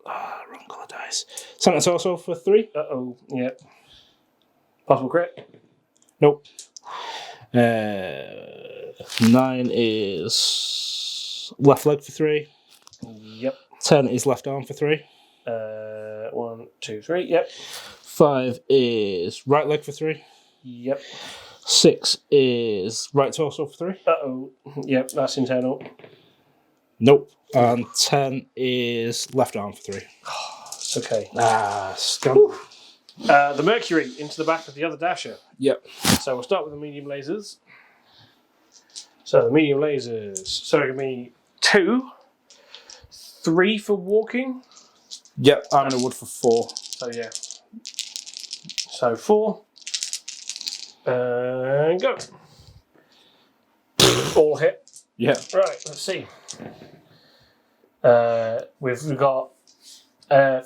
Wrong colour dice. Centre torso for 3. Uh-oh. Yeah. Possible crit. Nope. 9 is left leg for 3. Yep. 10 is left arm for 3. 1, 2, 3. Yep. 5 is right leg for 3. Yep. 6 is right torso for 3. Uh-oh. Yep, that's internal. Nope. And 10 is left arm for 3. It's okay. Scum. The Mercury into the back of the other dasher. Yep. So we'll start with the medium lasers. So the medium lasers. So it'll be 2, 3 for walking. Yep. I'm in a wood for 4. So yeah. So 4. And go. All hit. Yeah. Right, let's see. We've got 5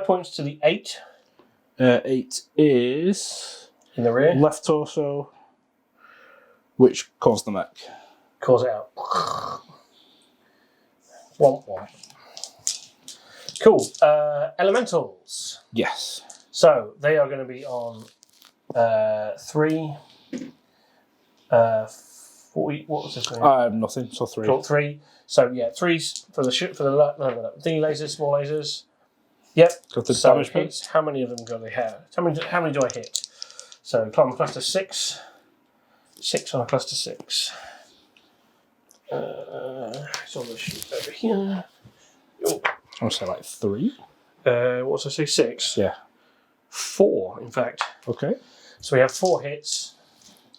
points to the 8 8 is in the rear. left torso, which caused the mech. Calls it out. Womp womp. Cool. Elementals. Yes. So they are going to be on 3. 40. What was this thing? Nothing. So 3. Got 3. So yeah, 3s for the thingy lasers, small lasers. Yep. Got the So damage points. hits. How many of them do they have? How many do I hit? So climb a cluster 6. 6 on a cluster 6. It's on the sheet over here. I want to say like 3. What's I say? 6. Yeah. 4, in fact. Okay. So we have 4 hits.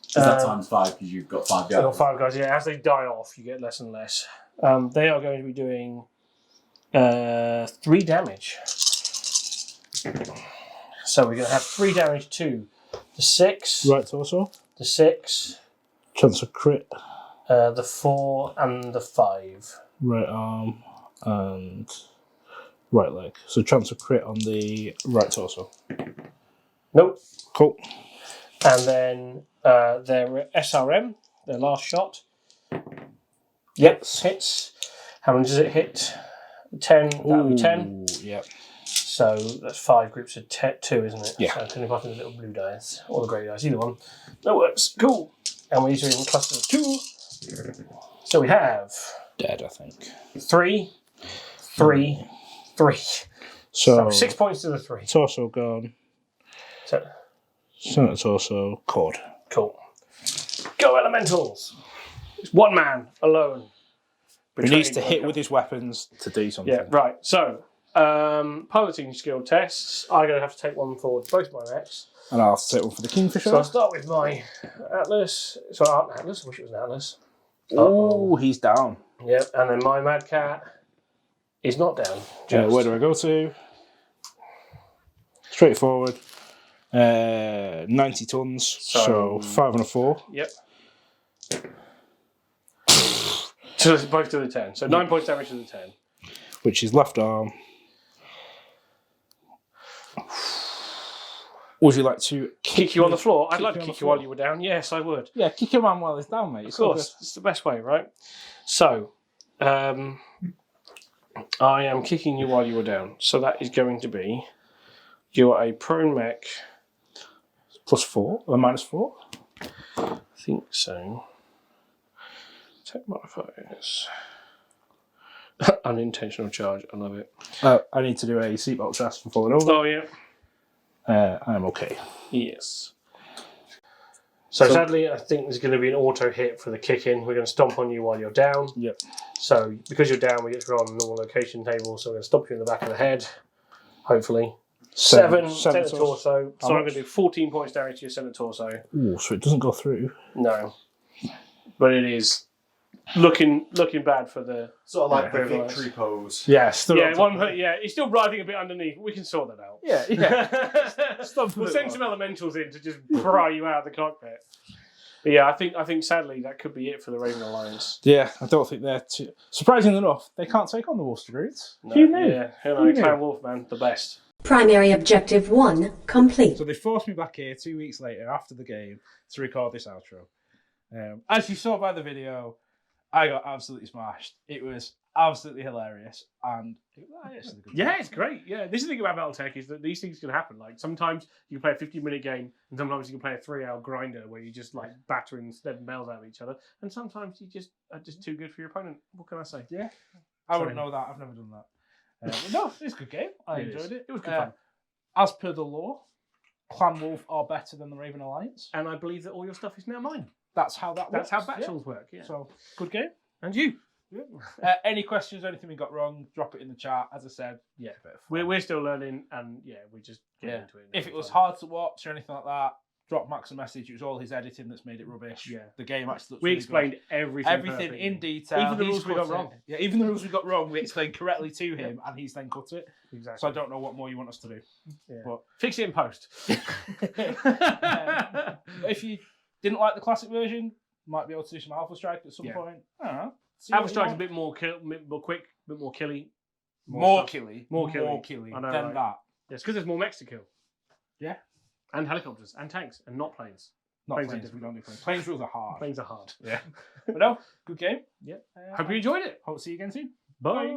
Is that times 5 because you've got 5 I've got guys? 5 guys. Yeah, as they die off, you get less and less. They are going to be doing 3 damage. So we're going to have 3 damage to the 6, Right torso. the 6, Chance of crit. the 4, and the 5. Right arm and right leg. So chance of crit on the right torso. Nope. Cool. And then their SRM, their last shot, Yep, hits. How many does it hit? 10. That would be 10. Yep. So that's 5 groups of 2, isn't it? Yeah. So I can if I can the little blue dice or the grey dice, either one. That works. Cool. And we're using clusters of 2. So we have Dead, I think. 3, 3, 3. So So 6 points to the 3. torso gone. So Center torso cord. cool. Go elementals. It's one man alone. He needs to Betrayed hit by- with his weapons to do something. Yeah, right. So piloting skill tests. I'm going to have to take one for both my mechs. And I'll have to take one for the Kingfisher. So I'll start with my Atlas. So Atlas. I wish it was an Atlas. Oh, he's down. Yeah, and then my Mad Cat is not down. Where do I go to? Straightforward. 90 tons. So 5 and a 4. Yep. So it's both to the 10. So 9 points damage to the 10. Which is left arm. Would you like to Kick you on the floor? I'd kick like to you on the kick you while floor? you were down. Yes, I would. Yeah, kick your man while he's down, mate. Of course. It's the best way, right? So, I am kicking you while you were down. So that is going to be, you're a prone mech. +4 or -4? I think so. Attack modifiers. Unintentional charge. I love it. I need to do a seatbelt test for falling over. Oh, yeah. I'm okay. Yes. So sadly, I think there's going to be an auto hit for the kick in. We're going to stomp on you while you're down. Yep. So because you're down, we get to roll on the normal location table. So we're going to stomp you in the back of the head. Hopefully. 7 center torso. So I'm going to do 14 points damage to your center torso. Ooh, so it doesn't go through. No. But it is looking bad for the... Sort of like the Very victory pose. Yeah, still. Yeah, it's still writhing a bit underneath. We can sort that out. Yeah. We'll send some elementals in to just pry you out of the cockpit. But yeah, I think sadly that could be it for the Raven Alliance. Yeah, I don't think they're too. Surprisingly enough, they can't take on the Wolster Roots. No, Who knew? Yeah, Who knew? Clan Wolf, man, the best. Primary objective 1 complete. So they forced me back here 2 weeks later after the game to record this outro. As you saw by the video, I got absolutely smashed. It was absolutely hilarious, and it's a good Yeah, time. it's great. Yeah, this is the thing about Battletech is that these things can happen. Like sometimes you can play a 50-minute game, and sometimes you can play a 3-hour grinder where you just like battering Sled and bells out of each other, and sometimes you just are just too good for your opponent. What can I say? Yeah, I wouldn't know that. I've never done that. But no, it's a good game. I enjoyed it. It was good fun. As per the law, Clan Wolf are better than the Raven Alliance. And I believe that all your stuff is now mine. That's how that works. That's how battles work. Yeah. So, good game. And you. Any questions or anything we got wrong, drop it in the chat. As I said, Yeah, a bit of fun. we're still learning, and yeah, we just get Yeah. into it. If it was hard to watch or anything like that, drop Max a message. It was all his editing that's made it rubbish. Yeah. The game actually looks we really explained everything everything perfectly. in detail. Even the He's rules we got cut it. wrong. Yeah, even the rules we got wrong, we explained correctly to him, and he's then cut it. Exactly. So I don't know what more you want us to do. Yeah. But Fix it in post. if you didn't like the classic version, might be able to do some Alpha Strike at some Yeah. point. I don't know. See Alpha what you Strike's a want. bit more quick, a bit more killy. more stuff. killy, More more killy. killy I know, than right? that. Yes, because there's more mechs to kill. Yeah. And helicopters, and tanks, and not planes. Not Planes are planes. We different. don't do planes. Planes rules are hard. Planes are hard. Yeah. But no, good game. Hope you enjoyed it. Hope to see you again soon. Bye.